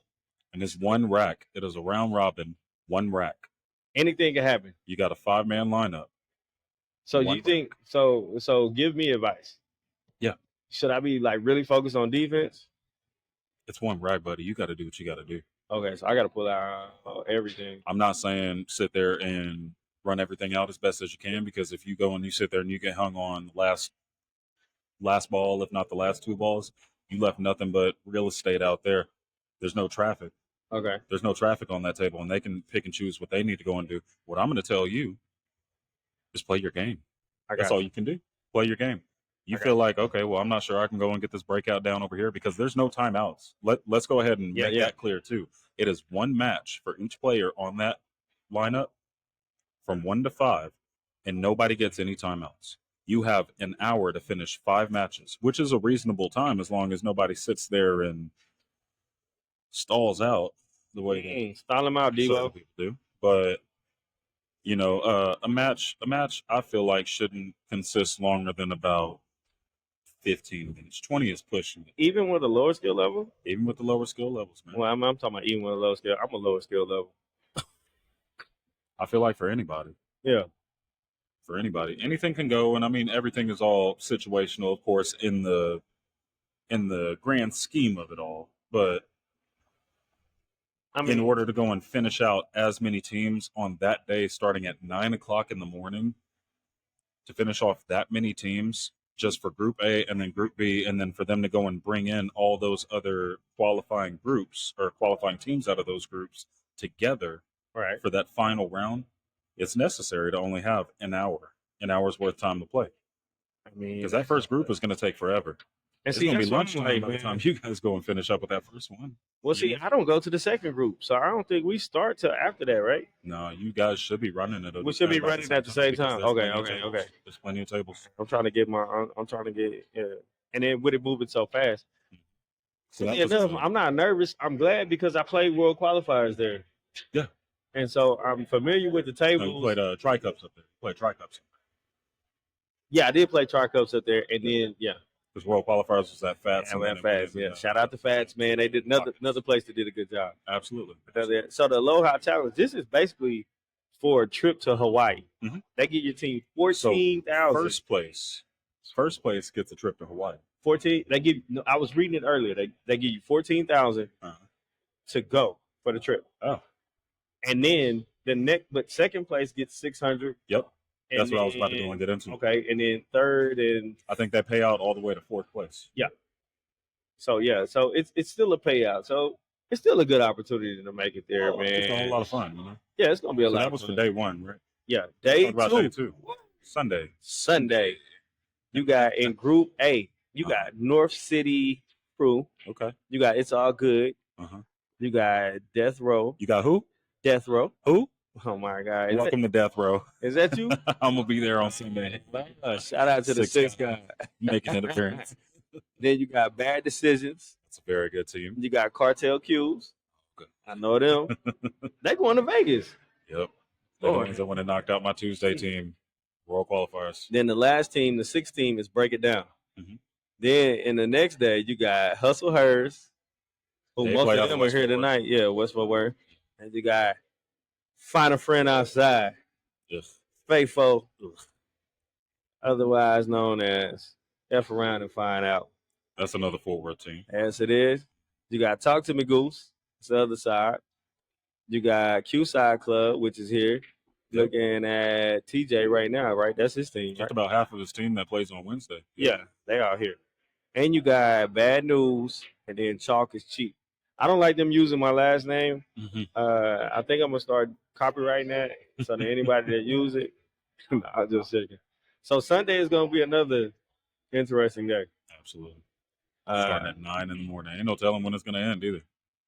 And it's one rack. It is a round robin, one rack. Anything can happen. You got a 5-man lineup. So you think so give me advice. Yeah. Should I be like really focused on defense? It's one rack, buddy. You got to do what you got to do. Okay, so I got to pull out everything. I'm not saying sit there and run everything out as best as you can, because if you go and you sit there and you get hung on last ball, if not the last 2 balls, you left nothing but real estate out there. There's no traffic. Okay. There's no traffic on that table, and they can pick and choose what they need to go and do. What I'm going to tell you is play your game. That's all you can do. Play your game. You feel like, okay, well, I'm not sure I can go and get this breakout down over here because there's no timeouts. Let's go ahead and make that clear too. It is one match for each player on that lineup from 1 to 5, and nobody gets any timeouts. You have an hour to finish 5 matches, which is a reasonable time as long as nobody sits there and stalls out the way that stall them out, certain Devo. people do. But you know, a match I feel like shouldn't consist longer than about 15 minutes. 20 is pushing it. Even with a lower skill level? Even with the lower skill levels, man. Well, I'm talking about even with a lower skill. I'm a lower skill level. I feel like for anybody. Yeah. For anybody. Anything can go, and I mean everything is all situational, of course, in the grand scheme of it all. But in order to go and finish out as many teams on that day, starting at 9 o'clock in the morning, to finish off that many teams just for Group A and then Group B, and then for them to go and bring in all those other qualifying groups or qualifying teams out of those groups together for that final round, it's necessary to only have an hour's worth of time to play. I mean, because that first group is going to take forever. And It's see, going to that's be what I'm lunchtime like, by the man. time you guys go and finish up with that first one. Well, see, I don't go to the second group, so I don't think we start till after that, right? No, you guys should be running it. We should be about running at the same because time. there's Okay, plenty of okay, tables. okay. There's plenty of tables. I'm trying to get and then with it moving so fast. So that Funny was enough, fun. I'm not nervous. I'm glad because I played World Qualifiers there. Yeah. And so I'm familiar with the No, tables. you played Tri-Cups up there. Played Tri-Cups. Yeah, I did play Tri-Cups up there, and then Because World Qualifiers was that Fats. Yeah, and then man, it went Fats. in, Yeah, shout out to Fats, man. They did another place that did a good job. Absolutely. So the Aloha Challenge, this is basically for a trip to Hawaii. Mhm. They give your team 14,000. First place gets a trip to Hawaii. 14. They give. No, I was reading it earlier. They give you 14,000 to go for the trip. Oh. And then but second place gets 600. Yep. And That's what I was about to go and get into. Okay, and then third and I think they pay out all the way to fourth place. Yeah. So it's still a payout. So it's still a good opportunity to make it there, man. It's a whole lot of fun, you know. Yeah, it's gonna be a lot. That was for day one, right? Yeah, Day two. Sunday. You got in Group A, you got North City Crew. Okay. You got It's All Good. You got Death Row. You got who? Death Row. Who? Oh my God! Welcome to Death Row. Is that you? I'm gonna be there on Sunday. Shout out to the sixth guy making an appearance. Then you got Bad Decisions. It's a very good team. You got Cartel Q's. Good. I know them. They going to Vegas. Yep. They're the ones that went and knocked out my Tuesday team, World Qualifiers. Then the last team, the sixth team, is Break It Down. Then in the next day, you got Hustle Hers, who most of them are here tonight. Yeah, Westford Word. And you got Find a Friend Outside. Yes. Faithful, otherwise known as F Around and Find Out. That's another forward team. Yes, it is. You got Talk to Me Goose. It's the other side. You got Q Side Club, which is here. Looking at TJ right now, right? That's his team. Just about half of his team that plays on Wednesday. Yeah, they are here. And you got Bad News, and then Chalk is Cheap. I don't like them using my last name. I think I'm gonna start copywriting that so that anybody that use it, I'll just check it. So Sunday is gonna be another interesting day. Absolutely. Starting at 9 in the morning. Ain't no telling when it's gonna end either.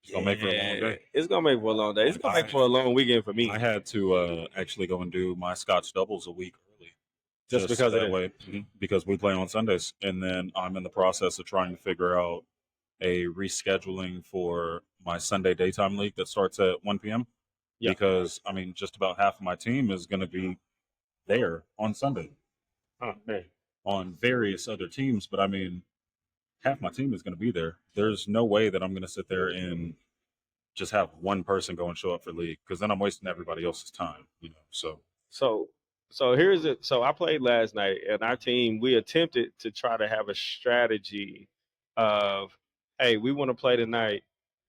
It's gonna make for a long day. It's gonna make for a long day. It's gonna make for a long weekend for me. I had to actually go and do my Scotch doubles a week early. Just because of that way, because we play on Sundays, and then I'm in the process of trying to figure out a rescheduling for my Sunday daytime league that starts at 1 p.m. Yeah. Because I mean, just about half of my team is going to be there on Sunday. Oh man. On various other teams, but I mean, half my team is going to be there. There's no way that I'm going to sit there and just have one person go and show up for league, because then I'm wasting everybody else's time, you know. So here's it. So I played last night, and our team, we attempted to try to have a strategy of, hey, we want to play tonight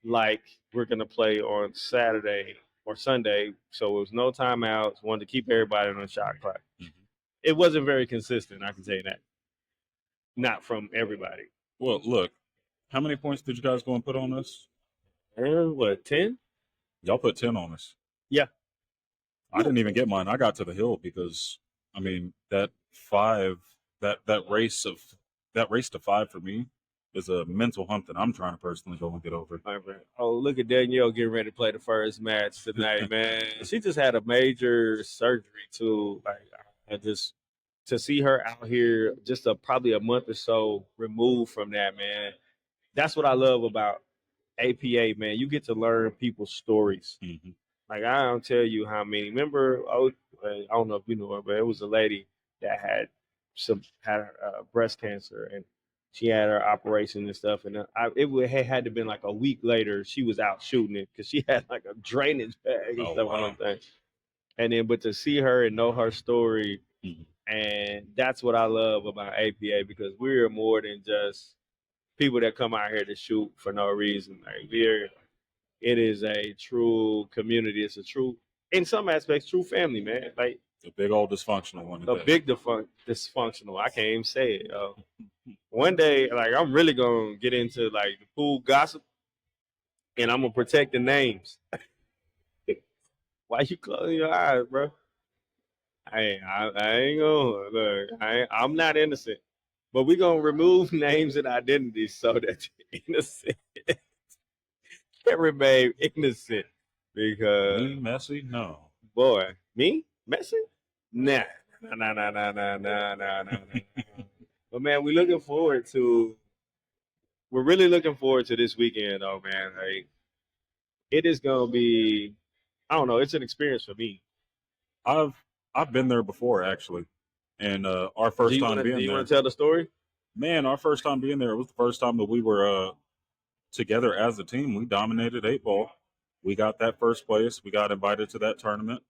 like we're going to play on Saturday or Sunday. So it was no timeouts. Wanted to keep everybody on the shot clock. It wasn't very consistent, I can tell you that. Not from everybody. Well, look, how many points did you guys go and put on us? And what, 10? Y'all put 10 on us. Yeah. I didn't even get mine. I got to the hill because, I mean, that race to 5 for me is a mental hump that I'm trying to personally go and get over. All right. Oh, look at Danielle getting ready to play the first match tonight, man. She just had a major surgery too. Like, I just to see her out here just probably a month or so removed from that, man. That's what I love about APA, man. You get to learn people's stories. Mhm. Like, I don't tell you how many. Remember, I don't know if you know her, but it was a lady that had breast cancer, and she had her operation and stuff. And it had to been like a week later. She was out shooting it because she had like a drainage bag and Oh, stuff wow. on them things. And then, but to see her and know her story, Mhm. and that's what I love about APA, because we're more than just people that come out here to shoot for no reason. Like, it is a true community. It's a true, in some aspects, true family, man. Like A big old dysfunctional one. a big dysfunctional. I can't even say it. One day, like, I'm really gonna get into like the pool gossip, and I'm gonna protect the names. Why you closing your eyes, bro? I ain't gonna look. I'm not innocent, but we gonna remove names and identities so that the innocent can remain innocent. Because Me, Messy? No. boy, me, Messi, nah, nah. But man, we're really looking forward to this weekend, though, man. Like, it is gonna be, I don't know, it's an experience for me. I've been there before actually, and our Do first you time want being there, to tell the story? man, our first time being there, it was the first time that we were together as a team. We dominated 8 ball. We got that first place. We got invited to that tournament.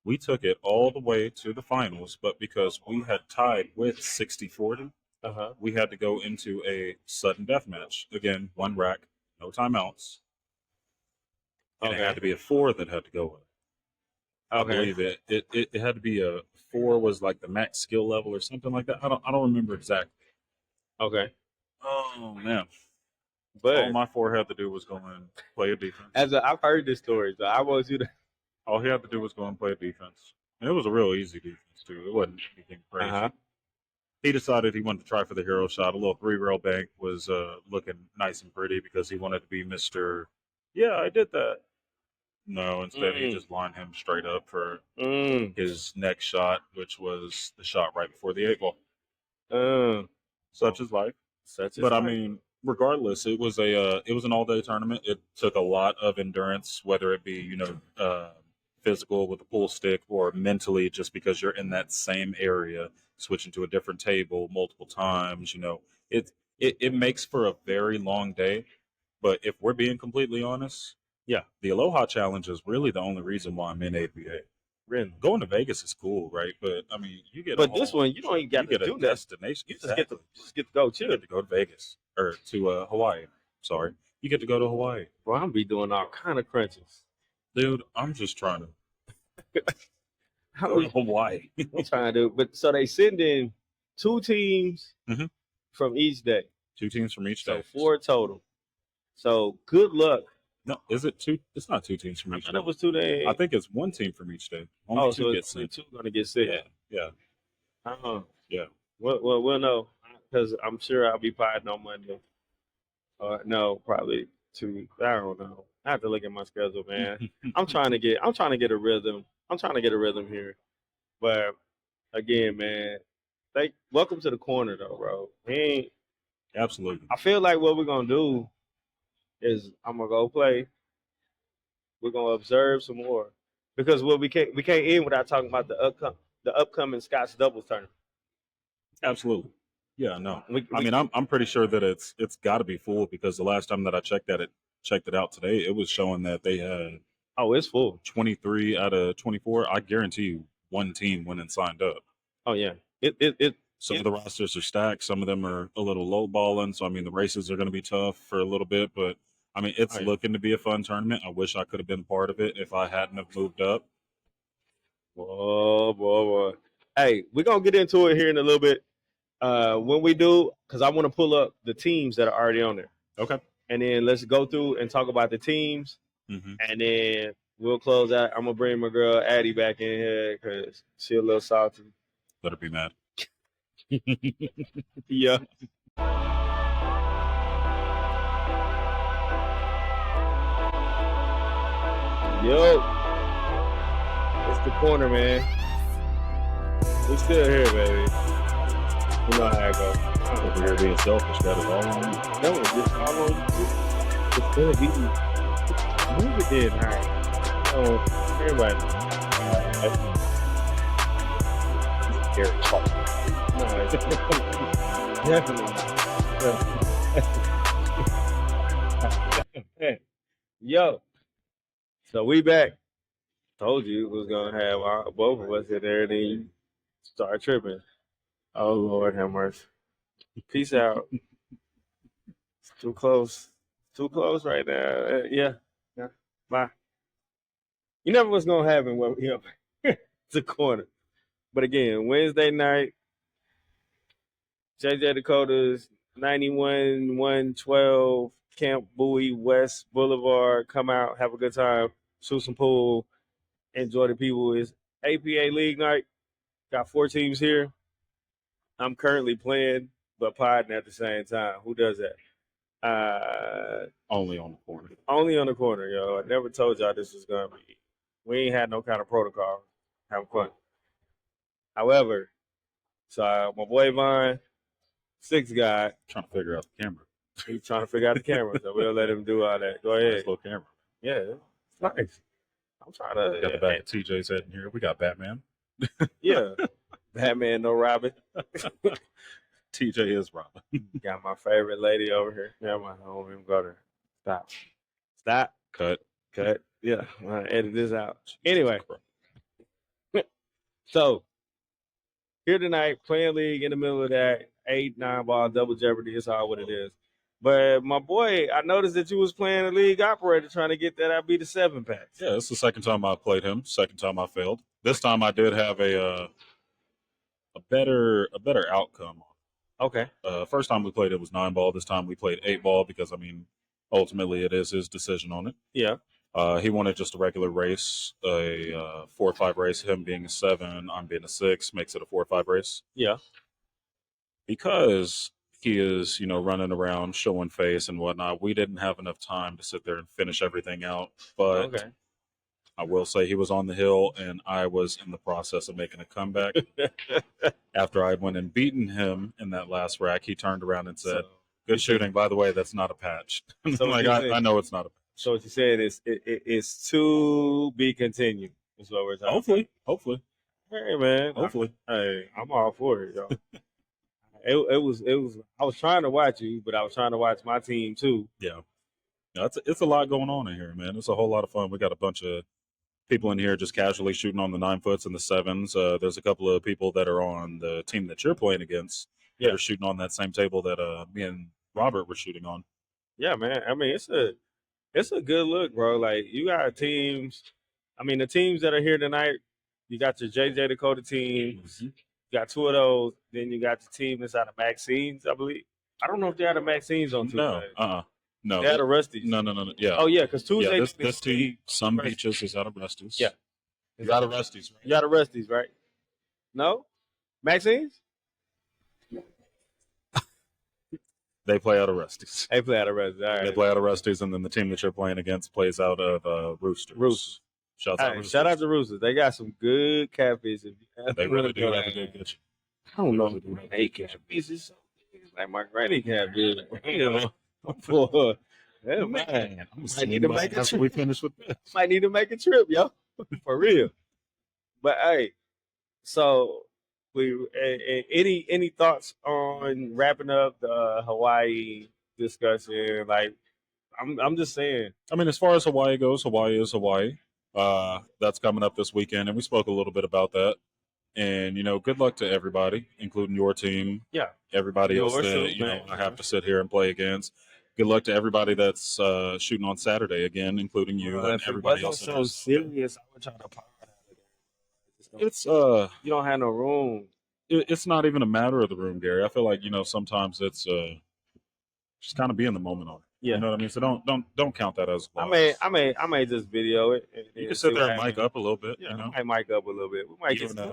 We took it all the way to the finals, but because we had tied with 60-40, we had to go into a sudden death match. Again, one rack, no timeouts. And it had to be a 4 that had to go with. I believe it had to be a 4 was like the max skill level or something like that. I don't remember exactly. Okay. Oh man. But all my 4 had to do was go and play a defense. I've heard this story, so I want you to. All he had to do was go and play a defense. And it was a real easy defense too. It wasn't anything crazy. He decided he wanted to try for the hero shot. A little 3-rail bank was looking nice and pretty because he wanted to be Mr. Yeah, I did that. No, instead he just lined him straight up for his next shot, which was the shot right before the 8-ball. Such is life. I mean, regardless, it was an all-day tournament. It took a lot of endurance, whether it be physical with a pool stick or mentally, just because you're in that same area, switching to a different table multiple times. It makes for a very long day. But if we're being completely honest, yeah, the Aloha Challenge is really the only reason why I'm in APA. Really? Going to Vegas is cool, right? But I mean, you get. But this one, you don't even got to do a destination. You just get to go chill. You get to go to Vegas or to Hawaii. Sorry, you get to go to Hawaii. Bro, I'm be doing all kind of crunches, dude. I'm just trying to go to Hawaii. I'm trying to, but so they send in 2 teams from each day. 2 teams from each day. So 4 total. So good luck. No, is it 2? It's not 2 teams from each day. That was 2 days. I think it's 1 team from each day. Only 2 get sent. 2 gonna get sick. Yeah. Yeah. We'll know, because I'm sure I'll be potting on Monday. No, probably 2. I don't know. I have to look at my schedule, man. I'm trying to get a rhythm. I'm trying to get a rhythm here. But again, man, welcome to the corner, though, bro. Absolutely. I feel like what we're gonna do is I'm gonna go play. We're gonna observe some more, because we can't end without talking about the upcoming Scott's doubles tournament. Absolutely. Yeah, no. I mean, I'm pretty sure that it's got to be full, because the last time that I checked it out today, it was showing that they had it's full. 23 out of 24. I guarantee you, 1 team went and signed up. Oh yeah. Some of the rosters are stacked. Some of them are a little low balling. So I mean, the races are going to be tough for a little bit, but I mean, it's looking to be a fun tournament. I wish I could have been part of it if I hadn't have moved up. Whoa, boy. Hey, we're gonna get into it here in a little bit. When we do, because I want to pull up the teams that are already on there. Okay. and then let's go through and talk about the teams, and then we'll close out. I'm gonna bring my girl Addy back in here because she a little salty. Let her be mad. Yeah. Yo, it's the corner, man. We still here, baby. You know how it goes. Over here being selfish, that is all on you. No, it's all on you. It's gonna be move it in, all right. Oh, everybody. Gary Clark. No, definitely. Yo, so we back. Told you we was gonna have both of us in there, and then you start tripping. Oh Lord, have mercy. Peace out. It's too close. Too close right now. Yeah. Bye. You never what's gonna happen when we up. It's a corner. But again, Wednesday night, JJ Dakota's 91-112 Camp Bowie West Boulevard. Come out, have a good time, shoot some pool, enjoy the people. It's APA League night. Got 4 teams here. I'm currently playing, but podding at the same time. Who does that? Only on the corner. Only on the corner, yo. I never told y'all this was gonna be. We ain't had no kind of protocol. Have fun. However, so my boy Vaughn, 6 guy, Trying to figure out the camera. he's trying to figure out the camera, so we'll let him do all that. Go ahead. Nice little camera. Yeah, it's nice. I'm trying to. We got the back of TJ's head in here. We got Batman. Yeah, Batman, no Robin. TJ is Robin. Got my favorite lady over here. Yeah, I don't even go there. Stop. Cut. Yeah, I'm gonna edit this out. Anyway, so here tonight, playing league in the middle of that 8-9 ball double jeopardy. It's all what it is. But my boy, I noticed that you was playing a league operator trying to get that I beat the 7-pack. Yeah, it's the second time I played him. Second time I failed. This time I did have a better outcome. Okay. First time we played it was 9 ball. This time we played 8 ball because I mean, ultimately it is his decision on it. Yeah. He wanted just a regular race, a 4-5 race. Him being a 7, I'm being a 6, makes it a 4-5 race. Yeah. Because he is, running around showing face and whatnot. We didn't have enough time to sit there and finish everything out. But Okay. I will say he was on the hill, and I was in the process of making a comeback. After I went and beaten him in that last rack, he turned around and said, "Good shooting. By the way, that's not a patch." So I'm like, I know it's not a patch. So what you said is it's to be continued. That's what we're talking. Hopefully. Hey man. Hopefully. I'm all for it, yo. It was. I was trying to watch you, but I was trying to watch my team too. Yeah. No, it's a lot going on in here, man. It's a whole lot of fun. We got a bunch of people in here just casually shooting on the 9-foots and the 7s. There's a couple of people that are on the team that you're playing against. Yeah. They're shooting on that same table that me and Robert were shooting on. Yeah, man. I mean, it's a good look, bro. Like you got teams. I mean, the teams that are here tonight. You got your JJ Dakota teams. You got 2 of those. Then you got the team that's out of Maxine's, I believe. I don't know if they're out of Maxine's on Tuesday. No. They're out of Rusty's. No. Yeah. Oh yeah, because Tuesday. Yeah, this team, Some Beaches, is out of Rusty's. Yeah. He's out of Rusty's, right? You out of Rusty's, right? No? Maxine's? They play out of Rusty's. They play out of Rusty's. All right. They play out of Rusty's, and then the team that you're playing against plays out of Roosters. Shouts out Roosters. Shout out to Roosters. They got some good catfish. They really do have a good catch. I don't know if they catfish. It's like my granny catfish. You know, for man, I need to make a trip. We finish with this. Might need to make a trip, yo, for real. But hey, so any thoughts on wrapping up the Hawaii discussion? Like, I'm just saying. I mean, as far as Hawaii goes, Hawaii is Hawaii. That's coming up this weekend, and we spoke a little bit about that. And good luck to everybody, including your team. Yeah, everybody else that I have to sit here and play against. Good luck to everybody that's shooting on Saturday again, including you and everybody else. So serious, I would try to power out of it. It's you don't have no room. It's not even a matter of the room, Gary. I feel like sometimes it's just kind of be in the moment on it. Yeah. You know what I mean? So don't count that as a I loss. may just video it. And You can sit there and mic up a little bit. Yeah, you know, I might mic up a little bit. We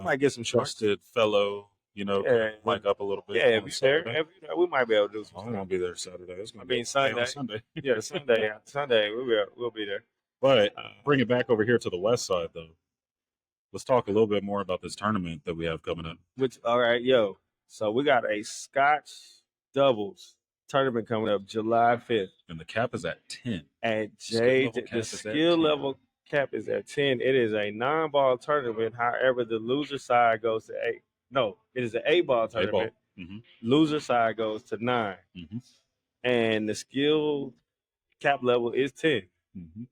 might get some shorts. Trusted fellow. Yeah, mic up a little bit. Yeah, on if you're Saturday. there, we might be able to do some I stuff. won't be there Saturday. It's gonna I be mean Sunday. Sunday. Yeah, Sunday we'll be there. But bring it back over here to the west side though. Let's talk a little bit more about this tournament that we have coming up. All right, yo. So we got a Scotch doubles tournament coming up July 5th. And the cap is at 10. At the skill skill level cap is at 10. It is a 9-ball tournament. However, the loser side goes to 8. No, it is an 8-ball tournament. Mm-hmm. Loser side goes to 9. Mm-hmm. And the skill cap level is 10. Mm-hmm.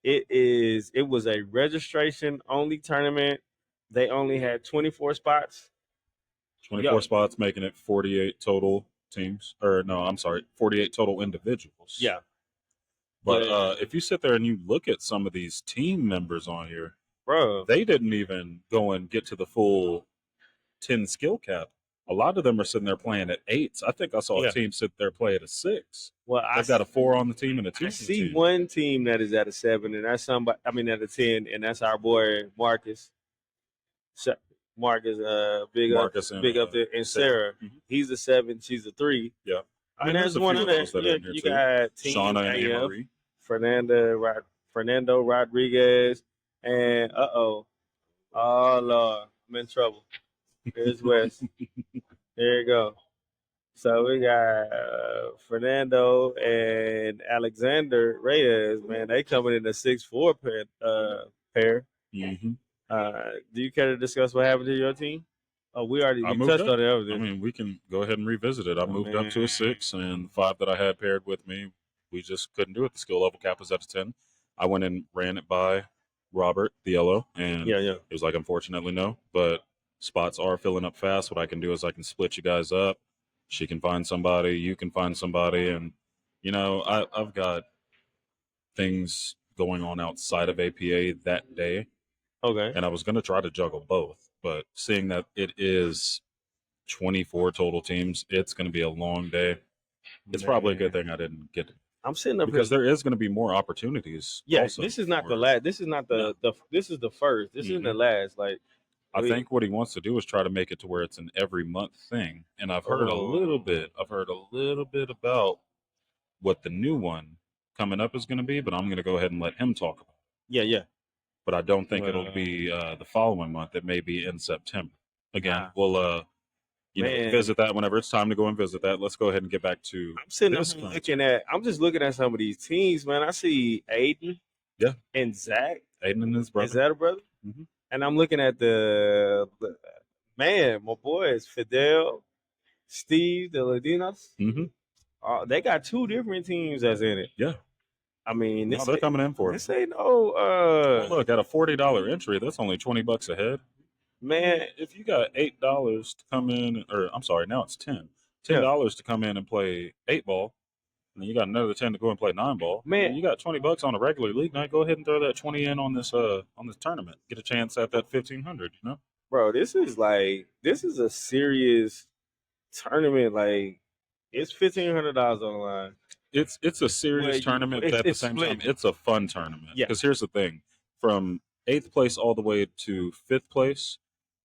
It was a registration only tournament. They only had 24 spots. 24 spots, making it 48 total teams. Or no, I'm sorry, 48 total individuals. Yeah. But if you sit there and you look at some of these team members on here, bro, they didn't even go and get to the full 10 skill cap. A lot of them are sitting there playing at 8s. I think I saw a team sit there play at a 6. Well, I've got a 4 on the team and a 2. I see one team that is at a 7, and that's somebody. I mean, at a 10, and that's our boy Marcus. Marcus, big up there, and Sarah. Mm-hmm. He's a 7, she's a 3. Yeah, I mean, there's one of those that are in here too. Got Team Shauna and Fernando Rodriguez, and oh Lord, I'm in trouble. Here's West. There you go. So we got Fernando and Alexander Reyes. Man, they coming in a 6-4 pair. Mm-hmm. Do you care to discuss what happened to your team? Oh, we touched on it. I mean, we can go ahead and revisit it. I moved up to a 6, and 5 that I had paired with me, we just couldn't do it. The skill level cap was at a 10. I went and ran it by Robert, the yellow, and it was like, unfortunately, no. But spots are filling up fast. What I can do is I can split you guys up. She can find somebody, you can find somebody, and I've got things going on outside of APA that day. Okay. And I was going to try to juggle both, but seeing that it is 24 total teams, it's going to be a long day. It's probably a good thing I didn't get it. I'm sitting up because there is going to be more opportunities. Yeah, this is not the last. This is not this is the first. This isn't the last. Like, I think what he wants to do is try to make it to where it's an every month thing. And I've heard a little bit. I've heard a little bit about what the new one coming up is going to be, but I'm going to go ahead and let him talk about it. Yeah. But I don't think it'll be the following month. It may be in September. Again, we'll visit that whenever it's time to go and visit that. Let's go ahead and get back to. I'm sitting I'm just looking at some of these teams, man. I see Aiden. Yeah. And Zach. Aiden and his brother. Is that a brother? Mm-hmm. And I'm looking at my boys, Fidel, Steve, the Ladinos. Mm-hmm. They got 2 different teams that's in it. Yeah. I mean, they're coming in for it. This ain't no. Well, look, at a $40 entry, that's only $20 a head. Man, if you got $8 to come in, or I'm sorry, now it's $10 to come in and play 8-ball, and then you got another 10 to go and play 9-ball. Man, you got $20 on a regular league night. Go ahead and throw that 20 in on this tournament. Get a chance at that 1,500. Bro, this is a serious tournament. Like, it's $1,500 on the line. It's a serious tournament, but at the same time, it's a fun tournament. Yeah. Because here's the thing: from 8th place all the way to 5th place,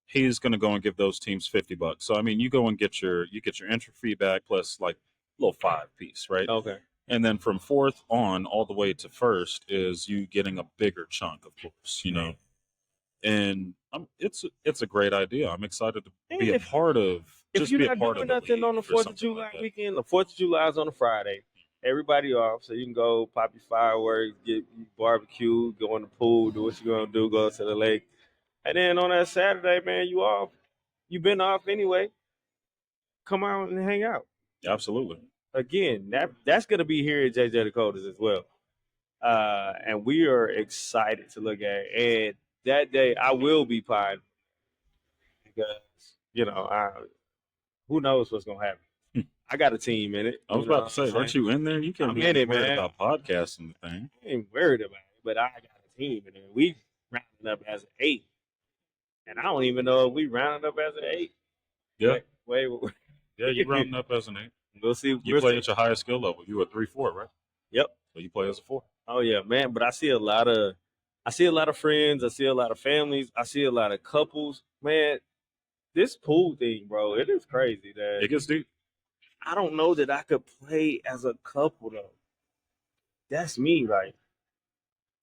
he's going to go and give those teams $50. So I mean, you go and get your entry fee back plus like a little 5-piece, right? Okay. And then from 4th on all the way to 1st is you getting a bigger chunk, of course, And it's a great idea. I'm excited to be a part of. If you're not doing nothing on the 4th of July weekend, the 4th of July is on a Friday. Everybody off, so you can go pop your fireworks, get barbecue, go in the pool, do what you're gonna do, go to the lake, and then on that Saturday, man, you off. You been off anyway. Come out and hang out. Absolutely. Again, that's gonna be here at JJ Dakota's as well, and we are excited to look at it. And that day, I will be potting because who knows what's gonna happen. I got a team in it. I was about to say, aren't you in there? You can't be worried about podcasting the thing. I ain't worried about it, but I got a team in there. We rounded up as an 8. And I don't even know if we rounded up as an 8. Yeah. Wait. Yeah, you rounding up as an 8. We'll see. You play at your highest skill level. You a 3-4, right? Yep. So you play as a 4. Oh yeah, man. But I see a lot of friends. I see a lot of families. I see a lot of couples. Man, this pool thing, bro, it is crazy that It gets deep. I don't know that I could play as a couple though. That's me, like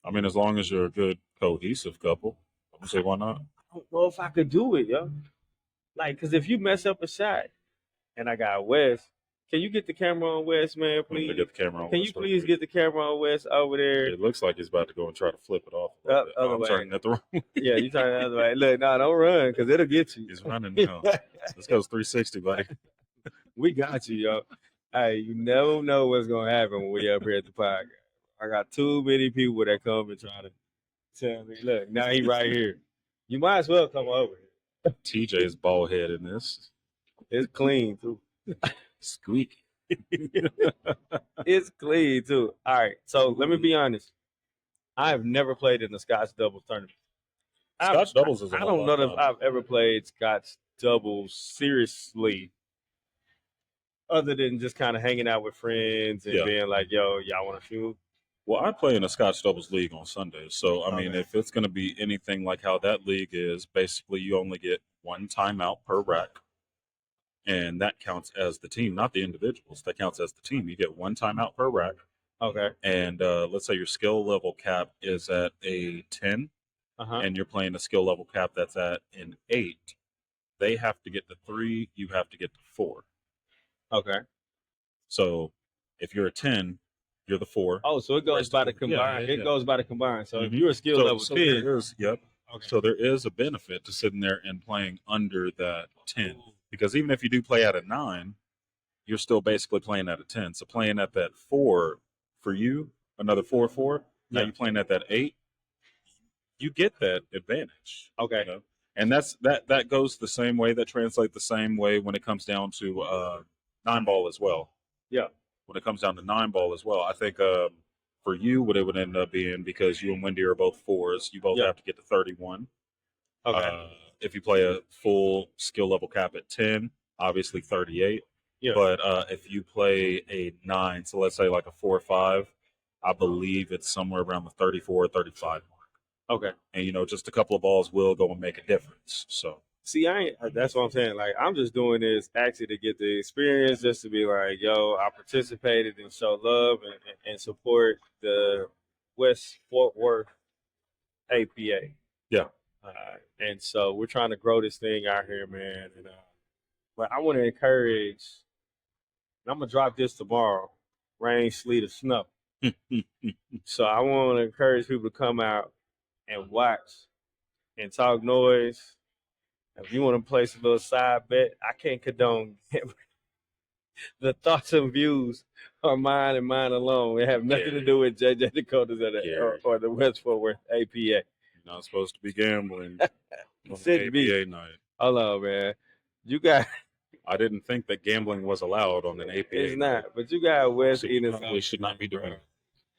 I mean, as long as you're a good cohesive couple, I would say why not? I don't know if I could do it, yo. Like, cause if you mess up a shot, and I got Wes, can you get the camera on Wes, man, Let me please? get the camera on. Can you please get the camera on Wes over there? It looks like he's about to go and try to flip it off. A little bit. Other I'm way. turning it the wrong way. Yeah, you turn the other way. Look, no, don't run, cause it'll get you. He's running now. This goes 360, buddy. We got you, yo. Hey, you never know what's gonna happen when we up here at the podcast. I got too many people that come and try to tell me, look, now he right here. You might as well come over here. TJ is bald head in this. It's clean too. Squeak. It's clean too. All right, so let me be honest. I have never played in the Scotch doubles tournament. Scotch doubles is a I whole don't know lot of if fun. I've ever played Scotch doubles seriously, other than just kind of hanging out with friends and Yeah. being like, "Yo, y'all want to shoot?" Well, I play in a Scotch doubles league on Sundays. So, I mean, Okay. if it's going to be anything like how that league is, basically you only get one timeout per rack. And that counts as the team, not the individuals. That counts as the team. You get one timeout per rack. Okay. And let's say your skill level cap is at a 10, and you're playing a skill level cap that's at an 8. They have to get the 3, you have to get the 4. Okay. So if you're a 10, you're the 4. Oh, so it goes by the combined. It goes by the combined. So if you're a skill level 10, there is, yep. Okay. So there is a benefit to sitting there and playing under that 10. Because even if you do play at a 9, you're still basically playing at a 10. So playing at that 4 for you, another 4-4, now you're playing at that 8, you get that advantage. Okay. You know? And that goes the same way, that translates the same way when it comes down to 9-ball as well. Yeah. When it comes down to 9-ball as well, I think for you, what it would end up being, because you and Wendy are both 4s, you both have to get to 31. Okay. If you play a full skill level cap at 10, obviously 38. Yeah. But if you play a 9, so let's say like a 4 or 5, I believe it's somewhere around the 34 or 35 mark. Okay. And, just a couple of balls will go and make a difference. So, see, that's what I'm saying. Like, I'm just doing this actually to get the experience, just to be like, yo, I participated and show love and support the West Fort Worth APA. Yeah. And so we're trying to grow this thing out here, man. And but I want to encourage, and I'm going to drop this tomorrow, rain, sleet, or snow. So I want to encourage people to come out and watch and talk noise. If you want to place a little side bet, I can't condone the thoughts and views are mine and mine alone. It have nothing to do with JJ Dakota's or the West Fort Worth APA. You're not supposed to be gambling on Said APA night. Hold on, man. You got. I didn't think that gambling was allowed on an APA. It's night. not, but you got West So eating. we should not be doing it.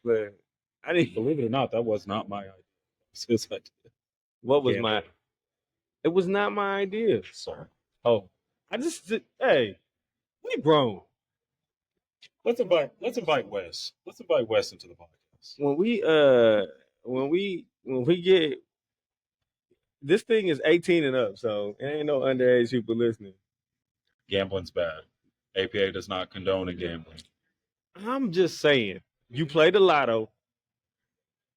But I didn't. Believe it or not, that was not my idea. What was Gambling. It was not my idea. Sorry. Oh, I just hey, we grown. Let's invite Wes. Let's invite Wes into the podcast. When we get this thing is 18 and up, so it ain't no underage people listening. Gambling's bad. APA does not condone in gambling. I'm just saying, you play the lotto,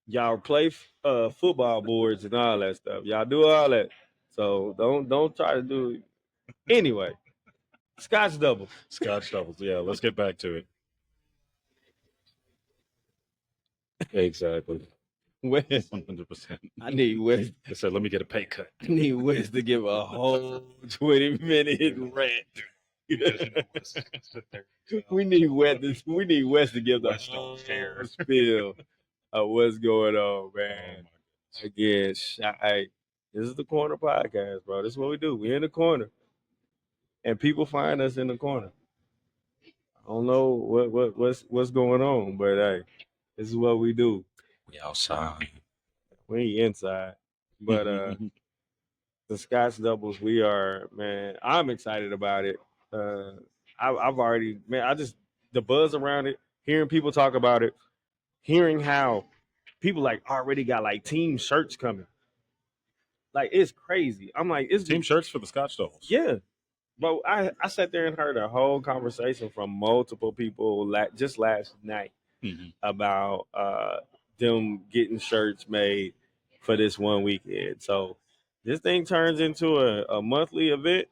y'all play football boards and all that stuff. Y'all do all that. So don't try to do it. Anyway, Scotch doubles. Scotch doubles. Yeah, let's get back to it. Exactly. Wes, 100%. I need Wes. I said, let me get a pay cut. I need Wes to give a whole 20-minute rant. We need Wes to give the whole spiel of what's going on, man. Again, hey, this is the Corner Podcast, bro. This is what we do. We in the corner, and people find us in the corner. I don't know what's going on, but hey, this is what we do. We outside. We ain't inside, but the Scotch doubles, we are, man. I'm excited about it. I've already, man. The buzz around it hearing people talk about it, hearing how people like already got like team shirts coming. Like it's crazy. I'm like, it's Team shirts for the Scotch Devils. Yeah, but I sat there and heard a whole conversation from multiple people just last night about them getting shirts made for this one weekend. So this thing turns into a monthly event.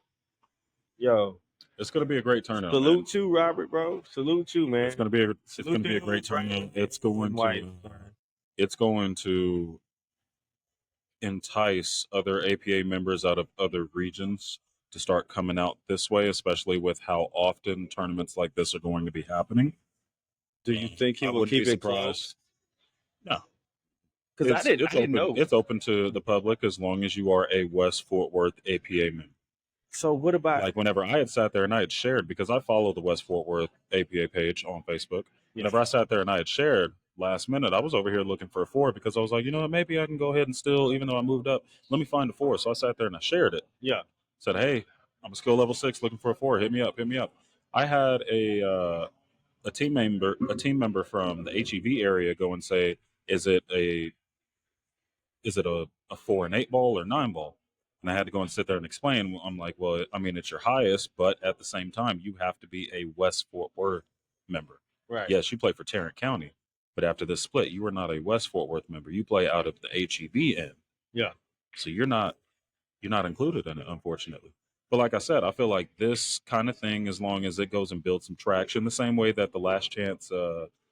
Yo, it's going to be a great turnout. Salute you, Robert, bro. Salute you, man. It's going to be a great turnout. It's going to entice other APA members out of other regions to start coming out this way, especially with how often tournaments like this are going to be happening. Do you think he will keep it close? No. Because I didn't know. It's open to the public as long as you are a West Fort Worth APA member. So what about like whenever I had sat there and I had shared, because I follow the West Fort Worth APA page on Facebook. Whenever I sat there and I had shared last minute, I was over here looking for a 4 because I was like, you know what, maybe I can go ahead and still, even though I moved up, let me find a 4. So I sat there and I shared it. Yeah. Said, hey, I'm a skill level 6 looking for a 4. Hit me up. I had a team member from the HEV area go and say, is it a 4 and 8 ball or 9 ball? And I had to go and sit there and explain. I'm like, well, I mean, it's your highest, but at the same time, you have to be a West Fort Worth member. Right. Yes, you play for Tarrant County, but after this split, you are not a West Fort Worth member. You play out of the HEV end. Yeah. So you're not included in it, unfortunately. But like I said, I feel like this kind of thing, as long as it goes and builds some traction, the same way that the Last Chance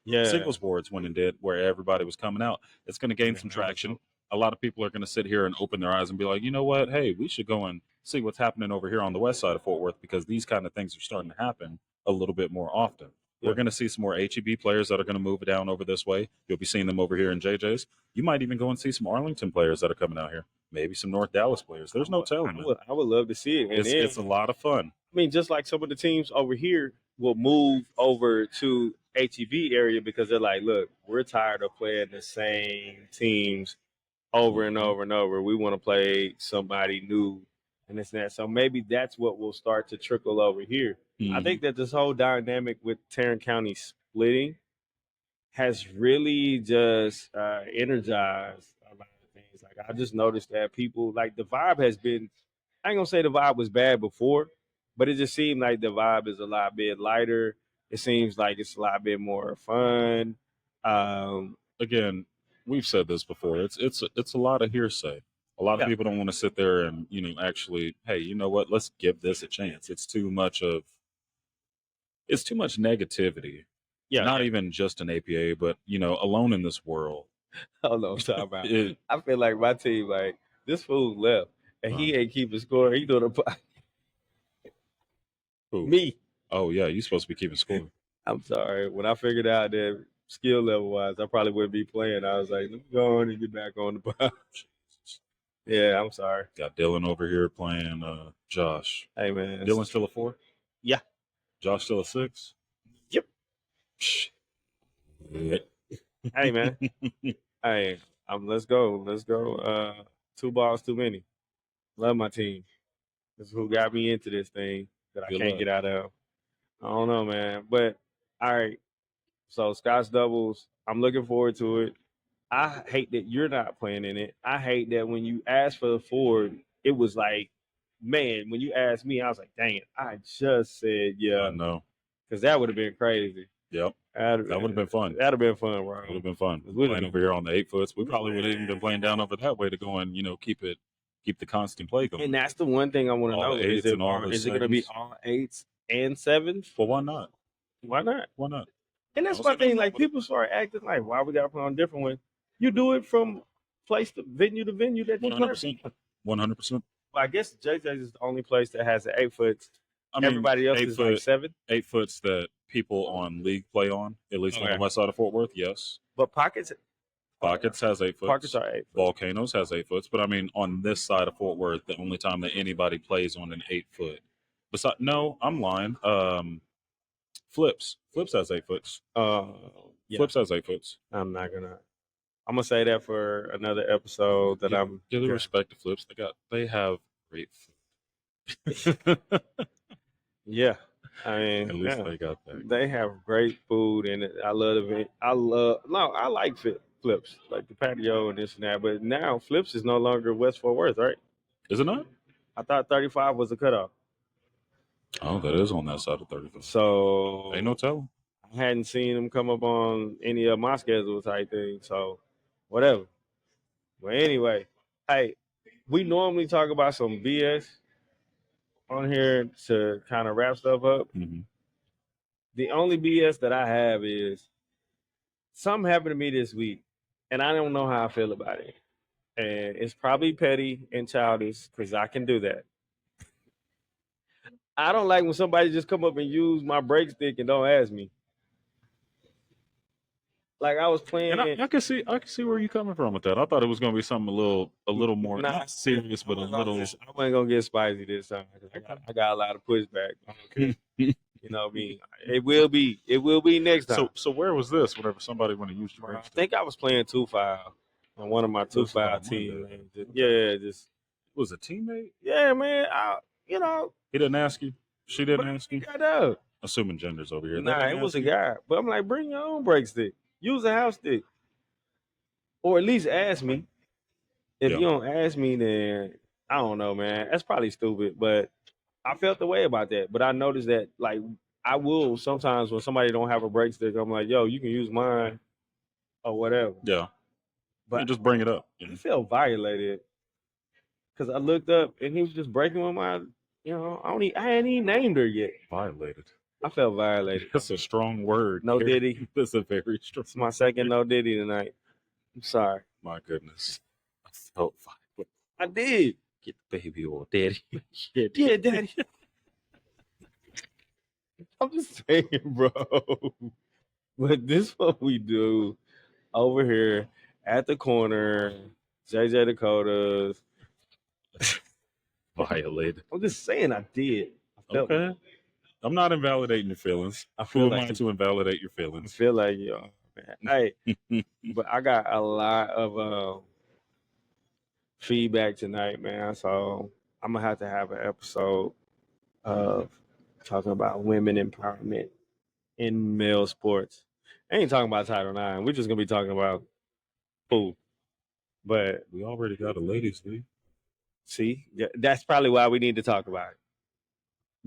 singles boards went and did, where everybody was coming out, it's going to gain some traction. A lot of people are going to sit here and open their eyes and be like, you know what? Hey, we should go and see what's happening over here on the west side of Fort Worth, because these kind of things are starting to happen a little bit more often. Yeah. We're going to see some more HEB players that are going to move down over this way. You'll be seeing them over here in JJ's. You might even go and see some Arlington players that are coming out here. Maybe some North Dallas players. There's no telling. I would love to see it. And it's a lot of fun. I mean, just like some of the teams over here will move over to HEB area because they're like, look, we're tired of playing the same teams over and over and over. We want to play somebody new and this and that. So maybe that's what will start to trickle over here. I think that this whole dynamic with Tarrant County splitting has really just energized a lot of things. Like I just noticed that people, like the vibe has been, I ain't gonna say the vibe was bad before, but it just seemed like the vibe is a lot bit lighter. It seems like it's a lot bit more fun. Again, we've said this before. It's a lot of hearsay. A lot of people don't want to sit there and actually, hey, you know what? Let's give this a chance. It's too much negativity. Yeah, not even just an APA, but alone in this world. Hold on, talk about. I feel like my team, like this fool left and he ain't keeping score. He doing me. Oh yeah, you supposed to be keeping score. I'm sorry. When I figured out that skill level wise, I probably wouldn't be playing. I was like, let me go on and get back on the ball. Yeah, I'm sorry. Got Dylan over here playing Josh. Hey man. Dylan still a 4? Yeah. Josh still a 6? Yep. Hey man. Hey, let's go. Let's go. 2 balls too many. Love my team. This is who got me into this thing that I can't get out of. I don't know, man. But all right. So Scotch doubles, I'm looking forward to it. I hate that you're not playing in it. I hate that when you asked for the Ford, it was like, man, when you asked me, I was like, dang it, I just said yeah. I know. Because that would have been crazy. Yep. That would have been fun. That would have been fun, bro. Would have been fun. Playing over here on the 8 foots. We probably would have even been playing down over that way to go and, keep the constant play going. And that's the one thing I want to know. Is it going to be all 8s and 7s? Well, why not? Why not? Why not? And that's my thing. Like, people start acting like, why we got to play on a different one? You do it from place to venue that you 100%. 100%. Well, I guess JJ's is the only place that has an 8 foot. I mean, everybody else is like 7. 8 foots that people on league play on, at least on the west side of Fort Worth, yes. But Pockets has 8 foots. Pockets are 8 foots. Volcanoes has 8 foots. But I mean, on this side of Fort Worth, the only time that anybody plays on an 8 foot. No, I'm lying. Flips has 8 foots. Yeah. Flips has 8 foots. I'm gonna say that for another episode that I'm give the respect to Flips. They have great food. Yeah. I mean, At least they got that. they have great food, and I love it. I like Flips, like the patio and this and that. But now Flips is no longer West Fort Worth, right? Is it not? I thought 35 was the cutoff. Oh, that is on that side of 35. So Ain't no telling. I hadn't seen them come up on any of my schedules type thing. So whatever. But anyway, hey, we normally talk about some BS on here to kind of wrap stuff up. Mm-hmm. The only BS that I have is something happened to me this week, and I don't know how I feel about it. And it's probably petty and childish because I can do that. I don't like when somebody just come up and use my break stick and don't ask me. Like I was playing. And I can see where you're coming from with that. I thought it was going to be something a little more not serious, but a little. I wasn't gonna get spicy this time. I got a lot of pushback. Okay. You know what I mean? It will be next time. So where was this? Whenever somebody want to use your I break stick? think I was playing 2-5 on one of my 2-5 teams. Just was a teammate. Yeah, man. He didn't ask you. She didn't ask you. Got up. Assuming genders over here. Nah, it was a guy. But I'm like, bring your own break stick. Use a house stick. Or at least ask me. If you don't ask me, then I don't know, man. That's probably stupid. But I felt the way about that. But I noticed that, like, I will sometimes when somebody don't have a break stick, I'm like, yo, you can use mine or whatever. Yeah. But you just bring it up. I felt violated. Because I looked up and he was just breaking with my, I hadn't even named her yet. Violated. I felt violated. That's a strong word. No Diddy. That's a very strong. It's my second no Diddy tonight. I'm sorry. My goodness. I felt violated. I did. Get the baby on, Daddy. Yeah, Daddy. I'm just saying, bro. But this is what we do over here at the corner, JJ Dakotas. Violated. I'm just saying I did. I felt okay. I'm not invalidating your feelings. Who am I to invalidate your I feelings? feel like man. Hey, but I got a lot of feedback tonight, man. So I'm gonna have to have an episode of talking about women empowerment in male sports. I ain't talking about Title IX. We're just gonna be talking about food. But we already got a ladies' league. See, that's probably why we need to talk about it.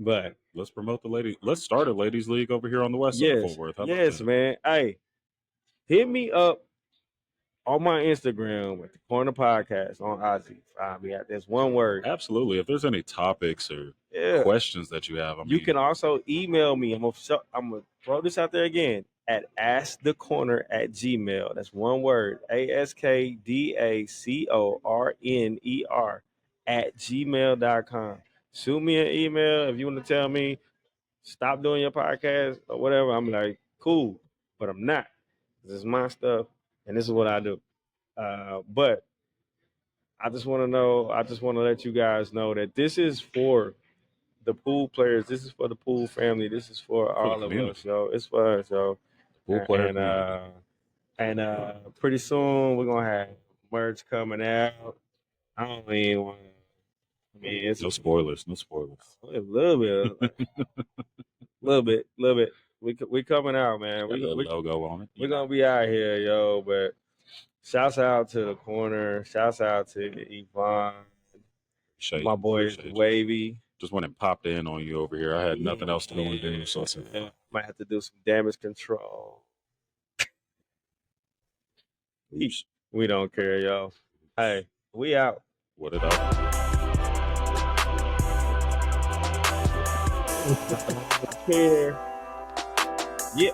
But let's promote the ladies. Let's start a ladies' league over here on the west side of Fort Worth. Yes, man. Hey, hit me up on my Instagram with the Corner Podcast on IG. Find me at this one word. Absolutely. If there's any topics or questions that you have, you can also email me. I'm gonna throw this out there again at askthecorner@gmail. That's one word. AskDacorner@gmail.com. Shoot me an email if you want to tell me stop doing your podcast or whatever. I'm like, cool, but I'm not. This is my stuff, and this is what I do. But I just want to let you guys know that this is for the pool players. This is for the pool family. This is for all of us, yo. It's for us, yo. Pool player and pretty soon we're gonna have merch coming out. I don't even want to. I mean, it's no spoilers. A little bit. We coming out, man. We logo on it. We're gonna be out here, yo. But shouts out to the corner. Shouts out to Yvonne. My boy Wavy. Just went and popped in on you over here. I had nothing else to go and do, so might have to do some damage control. We don't care, yo. Hey, we out. What it up? Here. Yeah.